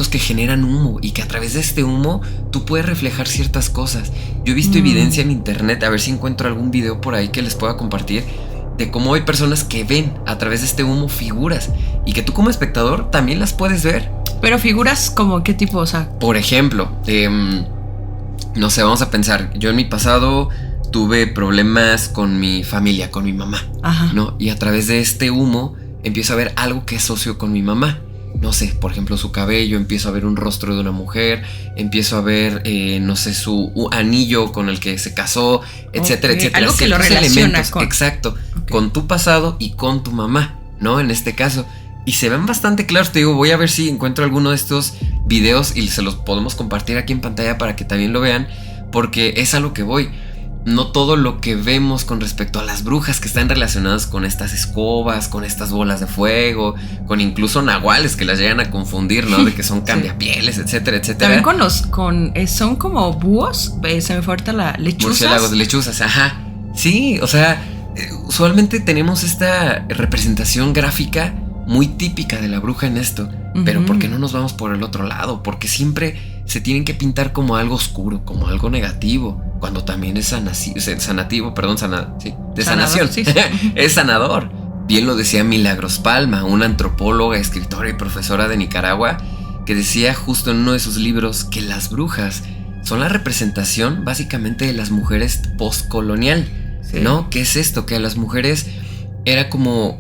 que generan humo y que a través de este humo tú puedes reflejar ciertas cosas. Yo he visto evidencia en internet, a ver si encuentro algún video por ahí que les pueda compartir, de cómo hay personas que ven a través de este humo figuras y que tú como espectador también las puedes ver. Pero figuras como qué tipo, o sea. Por ejemplo, no sé, vamos a pensar, yo en mi pasado tuve problemas con mi familia, con mi mamá, ¿no? Y a través de este humo empiezo a ver algo que asocio con mi mamá. No sé, por ejemplo, su cabello, empiezo a ver un rostro de una mujer, empiezo a ver, no sé, su anillo con el que se casó, etcétera, etcétera. Algo que lo relaciona con... Exacto, con tu pasado y con tu mamá, ¿no? En este caso. Y se ven bastante claros, te digo, voy a ver si encuentro alguno de estos videos y se los podemos compartir aquí en pantalla para que también lo vean, porque es a lo que voy. No todo lo que vemos con respecto a las brujas que están relacionadas con estas escobas, con estas bolas de fuego, con incluso nahuales que las llegan a confundir, ¿no? De que son cambiapieles, etcétera, etcétera. También son como búhos, se me fue ahorita la lechuzas. Murciélagos, lechuzas, ajá. Sí, o sea, usualmente tenemos esta representación gráfica muy típica de la bruja en esto, pero ¿por qué no nos vamos por el otro lado? Porque siempre se tienen que pintar como algo oscuro, como algo negativo, cuando también es sanativo, de sanación, sí. Es sanador. Bien lo decía Milagros Palma, una antropóloga, escritora y profesora de Nicaragua, que decía justo en uno de sus libros que las brujas son la representación básicamente de las mujeres postcolonial, ¿no? ¿Qué es esto? Que a las mujeres era como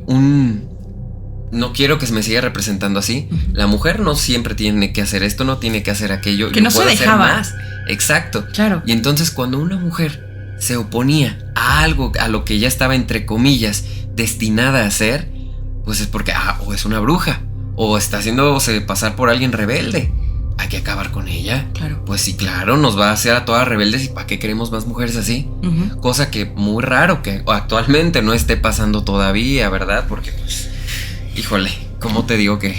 no quiero que se me siga representando así. La mujer no siempre tiene que hacer esto, no tiene que hacer aquello. Que no se dejaba. Hacer más. Exacto. Claro. Y entonces cuando una mujer se oponía a algo, a lo que ella estaba, entre comillas, destinada a hacer, pues es porque, o es una bruja, o está haciéndose pasar por alguien rebelde. Hay que acabar con ella. Claro. Pues sí, claro, nos va a hacer a todas rebeldes. ¿Y para qué queremos más mujeres así? Cosa que muy raro que actualmente no esté pasando todavía, ¿verdad? Porque pues, híjole, ¿cómo te digo que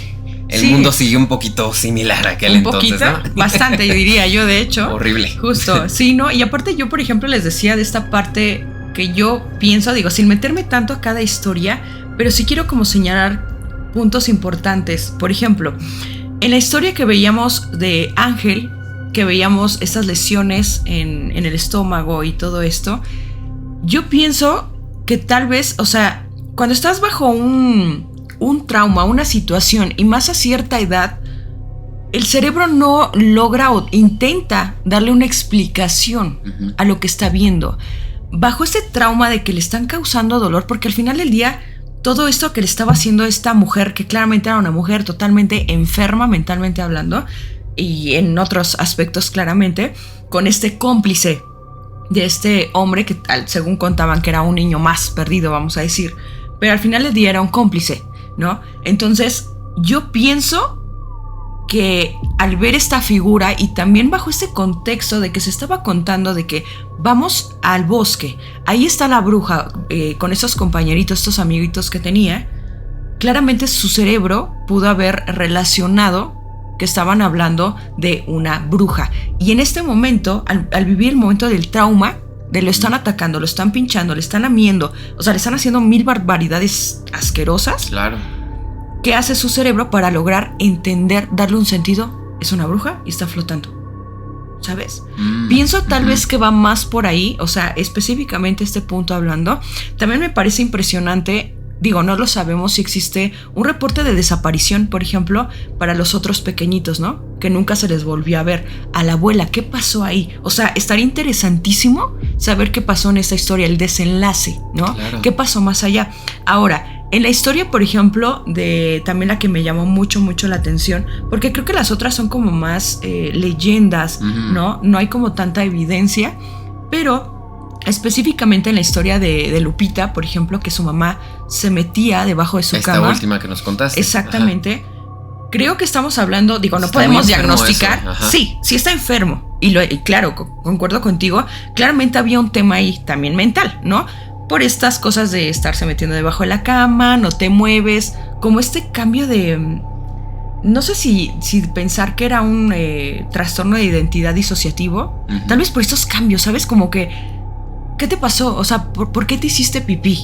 el mundo sigue un poquito similar a aquel entonces, ¿no? Bastante, yo diría yo, de hecho. Horrible. Justo, sí, ¿no? Y aparte yo, por ejemplo, les decía de esta parte que yo pienso, digo, sin meterme tanto a cada historia, pero sí quiero como señalar puntos importantes. Por ejemplo, en la historia que veíamos de Ángel, que veíamos estas lesiones en el estómago y todo esto, yo pienso que tal vez, o sea, cuando estás bajo un trauma, una situación, y más a cierta edad, el cerebro no logra o intenta darle una explicación a lo que está viendo. Bajo ese trauma de que le están causando dolor, porque al final del día, todo esto que le estaba haciendo esta mujer, que claramente era una mujer totalmente enferma mentalmente hablando, y en otros aspectos claramente, con este cómplice de este hombre que según contaban que era un niño más perdido, vamos a decir, pero al final del día era un cómplice, ¿no? Entonces yo pienso que al ver esta figura y también bajo este contexto de que se estaba contando de que vamos al bosque, ahí está la bruja con esos compañeritos, estos amiguitos que tenía, claramente su cerebro pudo haber relacionado que estaban hablando de una bruja. Y en este momento, al vivir el momento del trauma, de lo están atacando, lo están pinchando, le están lamiendo, o sea, le están haciendo mil barbaridades asquerosas. Claro. ¿Qué hace su cerebro para lograr entender, darle un sentido? Es una bruja y está flotando, ¿sabes? Pienso tal vez que va más por ahí, o sea, específicamente este punto hablando. También me parece impresionante, digo, no lo sabemos si existe un reporte de desaparición, por ejemplo, para los otros pequeñitos, ¿no? Que nunca se les volvió a ver. A la abuela, ¿qué pasó ahí? O sea, estaría interesantísimo saber qué pasó en esta historia, el desenlace, ¿no? Claro. ¿Qué pasó más allá? Ahora, en la historia, por ejemplo, de también la que me llamó mucho la atención, porque creo que las otras son como más leyendas, ¿no? No hay como tanta evidencia, pero específicamente en la historia de Lupita, por ejemplo, que su mamá se metía debajo de su cama. Esta última que nos contaste. Exactamente. Ajá. Creo que estamos hablando, digo, no está podemos diagnosticar. Sí está enfermo. Y claro, concuerdo contigo, claramente había un tema ahí también mental, ¿no? Por estas cosas de estarse metiendo debajo de la cama, no te mueves, como este cambio de... No sé si pensar que era un trastorno de identidad disociativo, tal vez por estos cambios, ¿sabes? Como que, ¿qué te pasó? O sea, ¿por qué te hiciste pipí?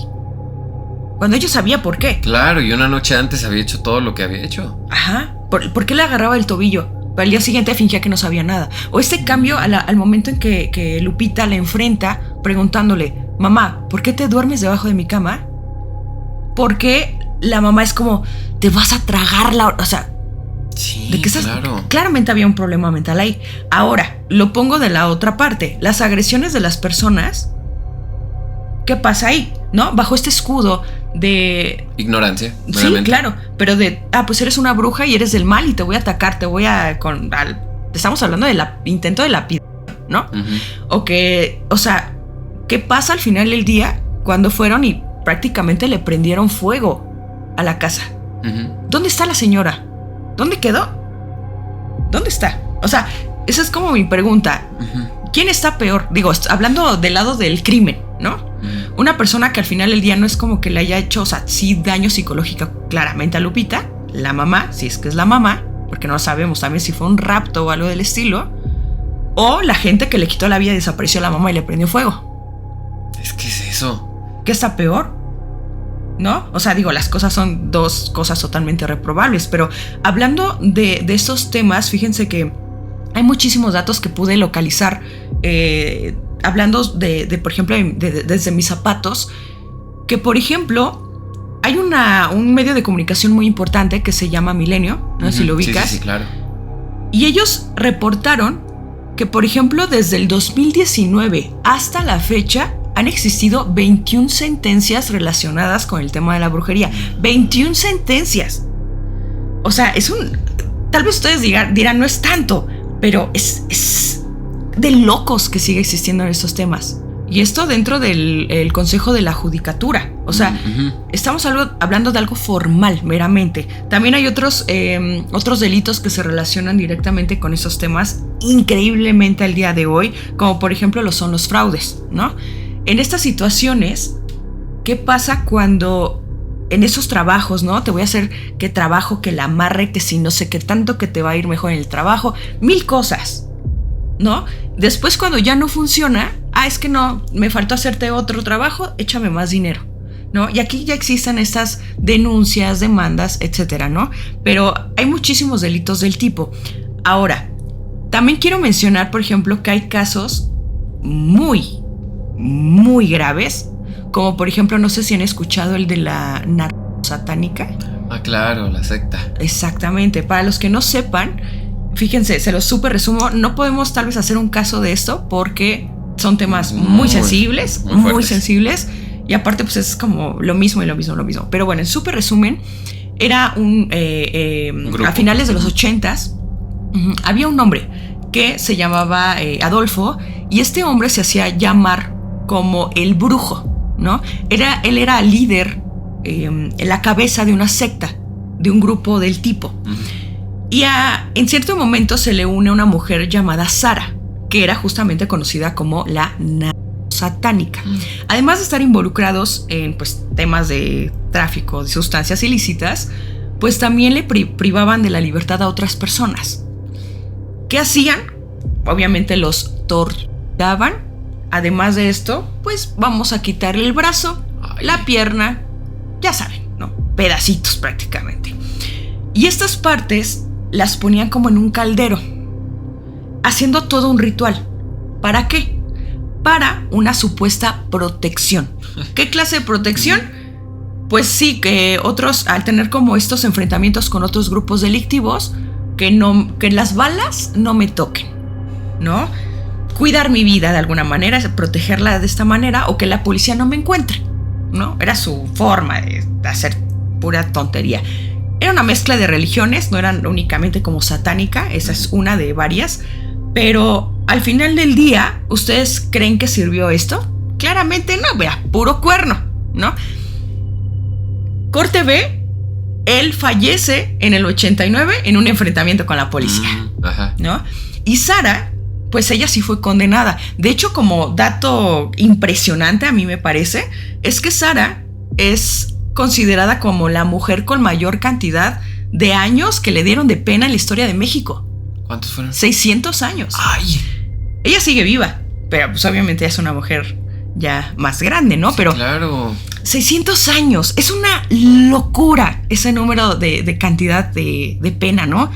Cuando ella sabía por qué. Claro, y una noche antes había hecho todo lo que había hecho. Ajá, ¿por qué le agarraba el tobillo? Pero al día siguiente fingía que no sabía nada. O este cambio al momento en que Lupita le enfrenta preguntándole: mamá, ¿por qué te duermes debajo de mi cama? Porque la mamá es como, te vas a tragar la... O sea, sí, de que claro. Claramente había un problema mental ahí. Ahora, lo pongo de la otra parte. Las agresiones de las personas, ¿qué pasa ahí? ¿No? Bajo este escudo de... ignorancia. Sí, claro, pero de, pues eres una bruja y eres del mal y te voy a atacar, te voy a... estamos hablando del intento de lapidación, ¿no? O que, o sea... ¿Qué pasa al final del día cuando fueron y prácticamente le prendieron fuego a la casa? ¿Dónde está la señora? ¿Dónde quedó? ¿Dónde está? O sea, esa es como mi pregunta. ¿Quién está peor? Digo, hablando del lado del crimen, ¿no? Una persona que al final del día no es como que le haya hecho, o sea, sí daño psicológico claramente a Lupita, la mamá, si es que es la mamá, porque no sabemos también si fue un rapto o algo del estilo, o la gente que le quitó la vida y desapareció a la mamá y le prendió fuego. Es que es eso. ¿Qué está peor? ¿No? O sea, digo, las cosas son dos cosas totalmente reprobables, pero hablando de estos temas, fíjense que hay muchísimos datos que pude localizar, hablando de por ejemplo, desde mis zapatos, que por ejemplo, hay un medio de comunicación muy importante que se llama Milenio, no sé si lo ubicas. Sí, claro. Y ellos reportaron que, por ejemplo, desde el 2019 hasta la fecha, han existido 21 sentencias relacionadas con el tema de la brujería. 21 sentencias. O sea, tal vez ustedes dirán, no es tanto, pero es de locos que sigue existiendo en estos temas. Y esto dentro del Consejo de la Judicatura. O sea, estamos hablando de algo formal, meramente. También hay otros delitos que se relacionan directamente con esos temas, increíblemente al día de hoy, como por ejemplo son los fraudes, ¿no? En estas situaciones, ¿qué pasa cuando en esos trabajos, ¿no? Te voy a hacer que trabajo, que la amarre, que si no sé qué tanto, que te va a ir mejor en el trabajo, 1000 cosas, ¿no? Después cuando ya no funciona, es que no, me faltó hacerte otro trabajo, échame más dinero, ¿no? Y aquí ya existen estas denuncias, demandas, etcétera, ¿no? Pero hay muchísimos delitos del tipo. Ahora, también quiero mencionar, por ejemplo, que hay casos muy, muy graves, como por ejemplo, no sé si han escuchado el de la satánica. Claro, la secta. Exactamente. Para los que no sepan, fíjense, se los súper resumo. No podemos tal vez hacer un caso de esto porque son temas muy sensibles, muy sensibles. Y aparte, pues es como lo mismo y lo mismo. Pero bueno, en súper resumen, era a finales de los 80s, había un hombre que se llamaba Adolfo, y este hombre se hacía llamar como el brujo, ¿no? Él era líder, en la cabeza de una secta, de un grupo del tipo. Y en cierto momento se le une una mujer llamada Sara, que era justamente conocida como la satánica. Además de estar involucrados en pues, temas de tráfico de sustancias ilícitas, pues también le privaban de la libertad a otras personas. ¿Qué hacían? Obviamente los torturaban. Además de esto, pues vamos a quitarle el brazo, la pierna, ya saben, ¿no? Pedacitos prácticamente. Y estas partes las ponían como en un caldero, haciendo todo un ritual. ¿Para qué? Para una supuesta protección. ¿Qué clase de protección? Pues sí, que otros, al tener como estos enfrentamientos con otros grupos delictivos, que las balas no me toquen, ¿no? Cuidar mi vida de alguna manera, protegerla de esta manera, o que la policía no me encuentre, ¿no? Era su forma de hacer pura tontería. Era una mezcla de religiones, no eran únicamente como satánica, esa es una de varias, pero al final del día, ¿ustedes creen que sirvió esto? Claramente no, vea, puro cuerno, ¿no? Corte B, él fallece en el 89 en un enfrentamiento con la policía, ¿no? Y Sara, pues ella sí fue condenada. De hecho, como dato impresionante a mí me parece, es que Sara es considerada como la mujer con mayor cantidad de años que le dieron de pena en la historia de México. ¿Cuántos fueron? 600 años. ¡Ay! Ella sigue viva, pero pues obviamente es una mujer ya más grande, ¿no? Sí, pero claro. 600 años, es una locura ese número de cantidad de pena, ¿no?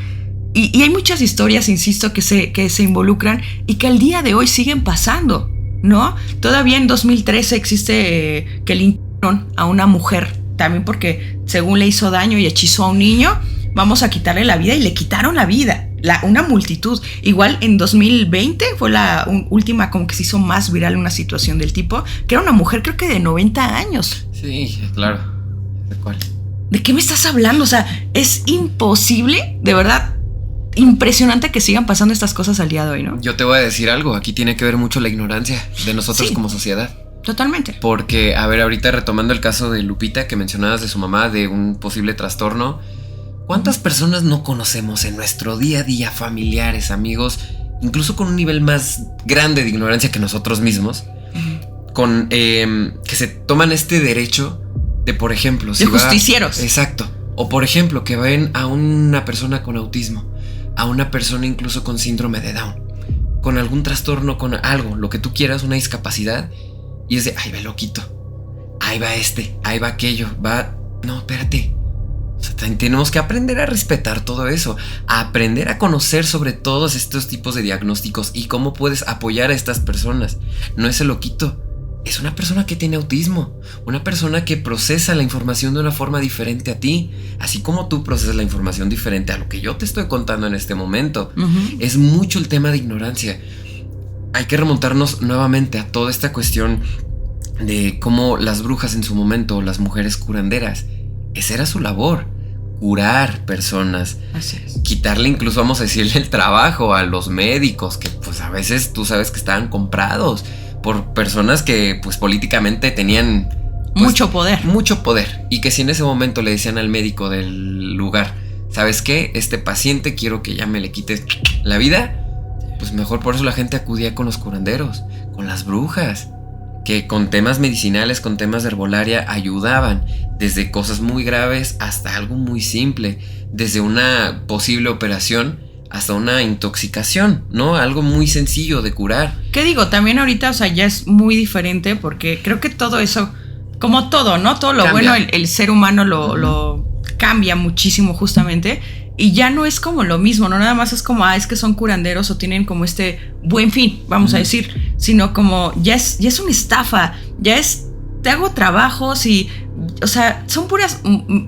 Y hay muchas historias, insisto, que se involucran y que al día de hoy siguen pasando, ¿no? Todavía en 2013 existe que lincharon a una mujer, también porque según le hizo daño y hechizó a un niño, vamos a quitarle la vida, y le quitaron la vida, una multitud. Igual en 2020 fue la última como que se hizo más viral una situación del tipo, que era una mujer creo que de 90 años. Sí, claro. ¿De cuál? ¿De qué me estás hablando? O sea, es imposible, de verdad, impresionante que sigan pasando estas cosas al día de hoy, ¿no? Yo te voy a decir algo, aquí tiene que ver mucho la ignorancia de nosotros como sociedad. Totalmente. Porque, a ver, ahorita retomando el caso de Lupita que mencionabas de su mamá, de un posible trastorno, ¿cuántas personas no conocemos en nuestro día a día, familiares, amigos, incluso con un nivel más grande de ignorancia que nosotros mismos, con que se toman este derecho de, por ejemplo, de justicieros? Exacto. O por ejemplo, que ven a una persona con autismo, a una persona incluso con síndrome de Down, con algún trastorno, con algo, lo que tú quieras, una discapacidad, y es de, ahí va el loquito, ahí va ahí va aquello, va... No, espérate. O sea, tenemos que aprender a respetar todo eso, a aprender a conocer sobre todos estos tipos de diagnósticos y cómo puedes apoyar a estas personas. No es el loquito, es una persona que tiene autismo, una persona que procesa la información de una forma diferente a ti, así como tú procesas la información diferente a lo que yo te estoy contando en este momento. Es mucho el tema de ignorancia. Hay que remontarnos nuevamente a toda esta cuestión de cómo las brujas en su momento, las mujeres curanderas, esa era su labor, curar personas. Así es. Quitarle incluso, vamos a decirle, el trabajo a los médicos, que pues a veces tú sabes que estaban comprados por personas que pues políticamente tenían pues, mucho poder, y que si en ese momento le decían al médico del lugar, ¿sabes qué? Este paciente quiero que ya me le quites la vida, pues mejor por eso la gente acudía con los curanderos, con las brujas, que con temas medicinales, con temas de herbolaria ayudaban, desde cosas muy graves hasta algo muy simple, desde una posible operación hasta una intoxicación, ¿no? Algo muy sencillo de curar. ¿Qué digo? También ahorita, o sea, ya es muy diferente, porque creo que todo eso, como todo, ¿no? Todo lo Cambia. bueno, el ser humano lo cambia muchísimo justamente, y ya no es como lo mismo, no nada más es como, es que son curanderos o tienen como este buen fin, vamos a decir, sino como ya es una estafa, ya es, te hago trabajos y, o sea, son puras,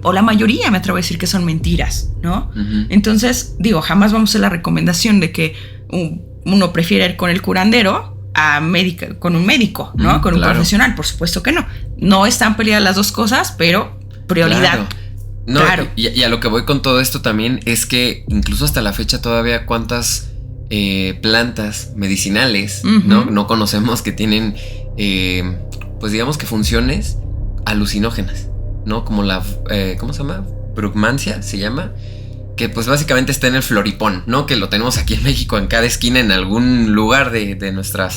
o la mayoría me atrevo a decir que son mentiras, ¿no? Entonces, digo, jamás vamos a hacer la recomendación de que uno prefiere ir con el curandero con un médico, ¿no? Con un profesional, por supuesto que no. No están peleadas las dos cosas, pero prioridad. Claro. No, claro. Y a lo que voy con todo esto también es que incluso hasta la fecha todavía cuántas plantas medicinales, no conocemos que tienen, pues digamos que funciones alucinógenas, ¿no? Como la, ¿cómo se llama? Brugmansia se llama, que pues básicamente está en el floripón, ¿no? Que lo tenemos aquí en México, en cada esquina, en algún lugar de nuestra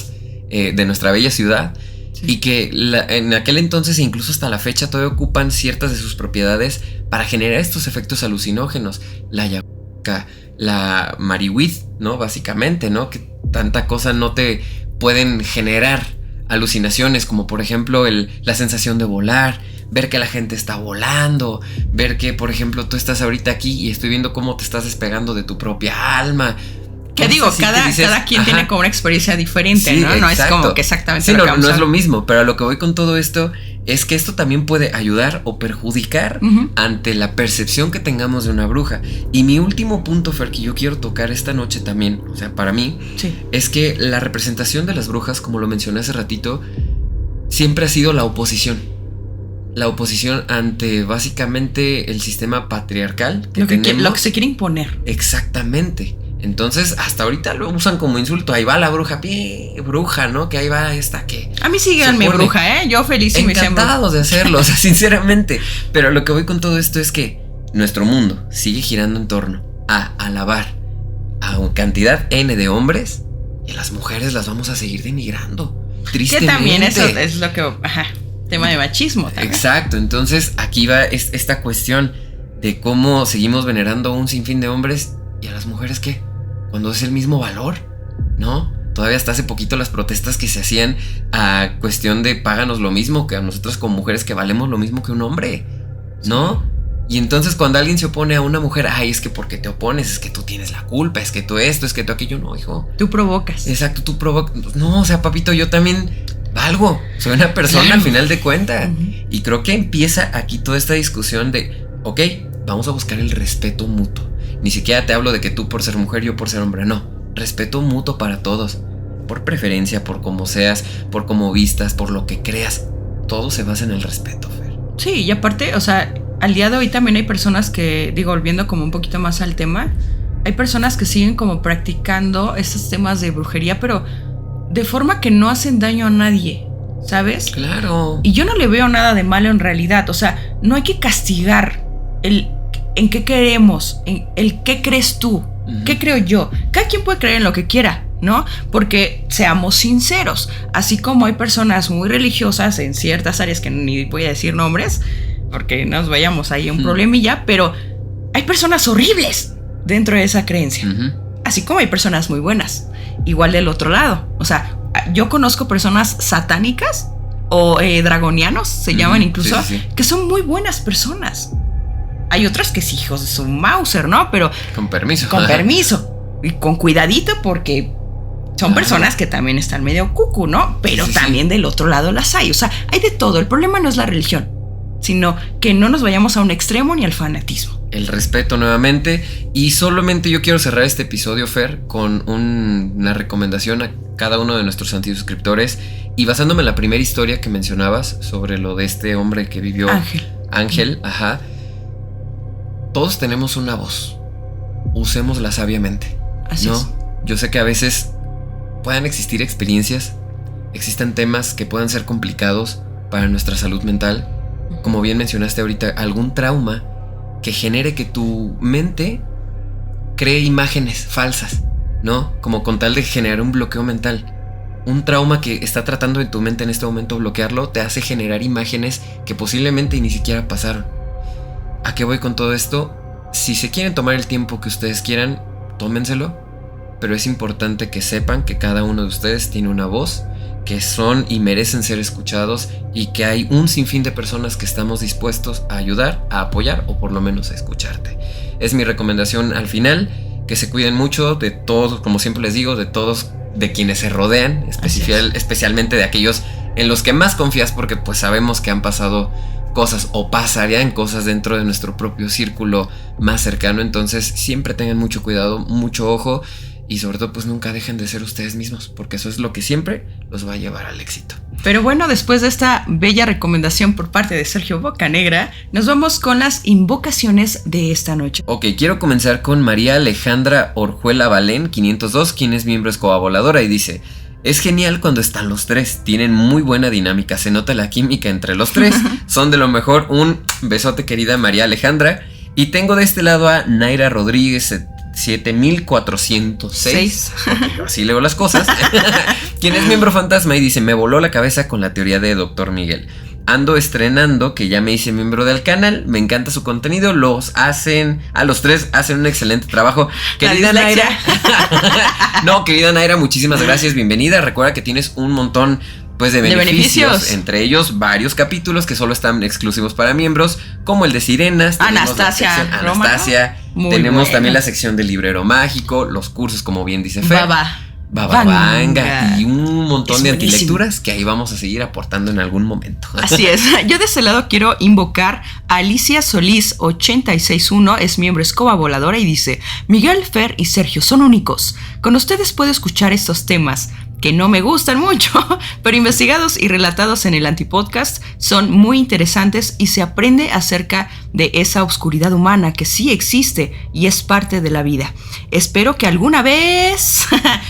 bella ciudad. Sí. Y que en aquel entonces, incluso hasta la fecha, todavía ocupan ciertas de sus propiedades para generar estos efectos alucinógenos. La ayahuasca, la marihuana, ¿no? Básicamente, ¿no? Que tanta cosa no te pueden generar alucinaciones, como por ejemplo la sensación de volar, ver que la gente está volando, ver que, por ejemplo, tú estás ahorita aquí y estoy viendo cómo te estás despegando de tu propia alma. ¿Qué digo? Cada quien tiene como una experiencia diferente, sí, ¿no? No es como que exactamente sí, no es lo mismo, pero a lo que voy con todo esto es que esto también puede ayudar o perjudicar ante la percepción que tengamos de una bruja. Y mi último punto, Fer, que yo quiero tocar esta noche también, o sea, para mí, es que la representación de las brujas, como lo mencioné hace ratito, siempre ha sido la oposición. La oposición ante básicamente el sistema patriarcal lo que se quiere imponer. Exactamente. Entonces, hasta ahorita lo usan como insulto. Ahí va la bruja, bruja, ¿no? Que ahí va esta que... A mí síganme bruja, ¿eh? Yo feliz y me encantados de hacerlo, o sea, sinceramente. Pero lo que voy con todo esto es que nuestro mundo sigue girando en torno a alabar a una cantidad N de hombres, y a las mujeres las vamos a seguir denigrando. Tristemente. Que también eso es lo que... tema de machismo también. Exacto, entonces aquí va esta cuestión de cómo seguimos venerando un sinfín de hombres, y a las mujeres, ¿qué? Cuando es el mismo valor, ¿no? Todavía hasta hace poquito las protestas que se hacían a cuestión de páganos lo mismo que a nosotras como mujeres, que valemos lo mismo que un hombre, ¿no? Y entonces cuando alguien se opone a una mujer, es que porque te opones, es que tú tienes la culpa, es que tú esto, es que tú aquello. No, hijo. Tú provocas. Exacto, tú provocas. No, o sea, papito, yo también valgo, soy una persona al final de cuentas. Y creo que empieza aquí toda esta discusión de, ok, vamos a buscar el respeto mutuo. Ni siquiera te hablo de que tú por ser mujer, yo por ser hombre, no. Respeto mutuo para todos. Por preferencia, por cómo seas, por cómo vistas, por lo que creas. Todo se basa en el respeto, Fer. Sí, y aparte, o sea, al día de hoy también hay personas que, digo, volviendo como un poquito más al tema, hay personas que siguen como practicando estos temas de brujería, pero de forma que no hacen daño a nadie, ¿sabes? Claro. Y yo no le veo nada de malo en realidad, o sea, no hay que castigar en qué creemos, en el qué crees tú, qué creo yo. Cada quien puede creer en lo que quiera, ¿no? Porque seamos sinceros, así como hay personas muy religiosas en ciertas áreas que ni voy a decir nombres, porque nos vayamos ahí a un problemilla, pero hay personas horribles dentro de esa creencia, así como hay personas muy buenas, igual del otro lado. O sea, yo conozco personas satánicas o dragonianos, se llaman incluso, que son muy buenas personas. Hay otros que sí, hijos de su Mauser, ¿no? Pero con permiso. Con permiso. Y con cuidadito, porque son personas que también están medio cucu, ¿no? Pero también del otro lado las hay. O sea, hay de todo. El problema no es la religión, sino que no nos vayamos a un extremo ni al fanatismo. El respeto nuevamente. Y solamente yo quiero cerrar este episodio, Fer, con una recomendación a cada uno de nuestros antisuscriptores, Y basándome en la primera historia que mencionabas sobre lo de este hombre que vivió... Ángel, ajá. Todos tenemos una voz. Usémosla sabiamente. Así es. Yo sé que a veces puedan existir experiencias, existen temas que puedan ser complicados para nuestra salud mental. Como bien mencionaste ahorita, algún trauma que genere que tu mente cree imágenes falsas, ¿no? Como con tal de generar un bloqueo mental. Un trauma que está tratando en tu mente en este momento bloquearlo te hace generar imágenes que posiblemente ni siquiera pasaron. ¿A qué voy con todo esto? Si se quieren tomar el tiempo que ustedes quieran, tómenselo, pero es importante que sepan que cada uno de ustedes tiene una voz, que son y merecen ser escuchados, y que hay un sinfín de personas que estamos dispuestos a ayudar, a apoyar o por lo menos a escucharte. Es mi recomendación al final, que se cuiden mucho de todos, como siempre les digo, de todos, de quienes se rodean, especialmente de aquellos en los que más confías, porque pues sabemos que han pasado cosas o pasarían cosas dentro de nuestro propio círculo más cercano. Entonces siempre tengan mucho cuidado, mucho ojo, y sobre todo pues nunca dejen de ser ustedes mismos, porque eso es lo que siempre los va a llevar al éxito. Pero bueno, después de esta bella recomendación por parte de Sergio Bocanegra, nos vamos con las invocaciones de esta noche. Ok, quiero comenzar con María Alejandra Orjuela Valén, 502, quien es miembro Escoba Voladora, y dice: es genial cuando están los tres, tienen muy buena dinámica, se nota la química entre los tres, son de lo mejor. Un besote, querida María Alejandra. Y tengo de este lado a Naira Rodríguez 7406, así leo las cosas, quien es miembro fantasma, y dice: me voló la cabeza con la teoría de Dr. Miguel. Ando estrenando, que ya me hice miembro del canal, me encanta su contenido, los tres hacen un excelente trabajo. Querida Naira, no, querida Naira, muchísimas gracias, bienvenida. Recuerda que tienes un montón pues de beneficios, entre ellos varios capítulos que solo están exclusivos para miembros, como el de Sirenas, Anastasia, tenemos bueno. También la sección del librero mágico, los cursos, como bien dice Fer, Baba Vanga, y un montón de antilecturas que ahí vamos a seguir aportando en algún momento. Así es. Yo de ese lado quiero invocar a Alicia Solís 861, es miembro Escoba Voladora, y dice: Miguel, Fer y Sergio son únicos. Con ustedes puedo escuchar estos temas que no me gustan mucho, pero investigados y relatados en el Antipodcast son muy interesantes y se aprende acerca de esa oscuridad humana que sí existe y es parte de la vida. Espero que alguna vez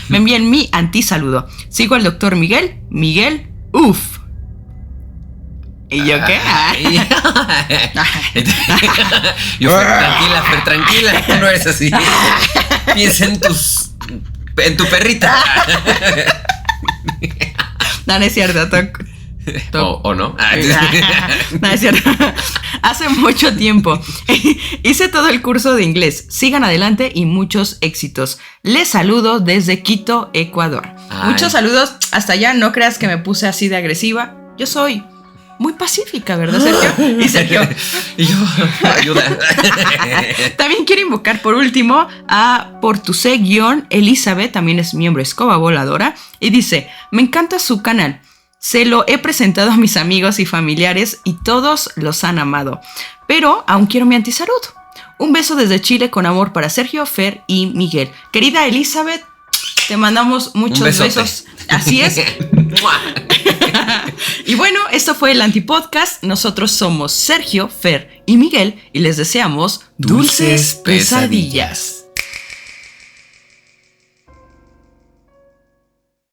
me envíen mi antisaludo. Sigo al doctor Miguel, uff. ¿Y yo qué? Yo, Fer, tranquila, tú no eres así. Piensa en tu perrita. No es cierto. ¿O no? No es cierto. Hace mucho tiempo hice todo el curso de inglés. Sigan adelante y muchos éxitos. Les saludo desde Quito, Ecuador. Muchos saludos hasta allá. No creas que me puse así de agresiva. Yo soy muy pacífica, ¿verdad, Sergio? Y Sergio, ayuda. También quiero invocar por último a Portucé-Elizabeth, también es miembro Escoba Voladora, y dice: me encanta su canal. Se lo he presentado a mis amigos y familiares y todos los han amado. Pero aún quiero mi antisalud. Un beso desde Chile con amor para Sergio, Fer y Miguel. Querida Elizabeth, te mandamos muchos besos. Así es. Y bueno, esto fue el Antipodcast. Nosotros somos Sergio, Fer y Miguel y les deseamos dulces pesadillas.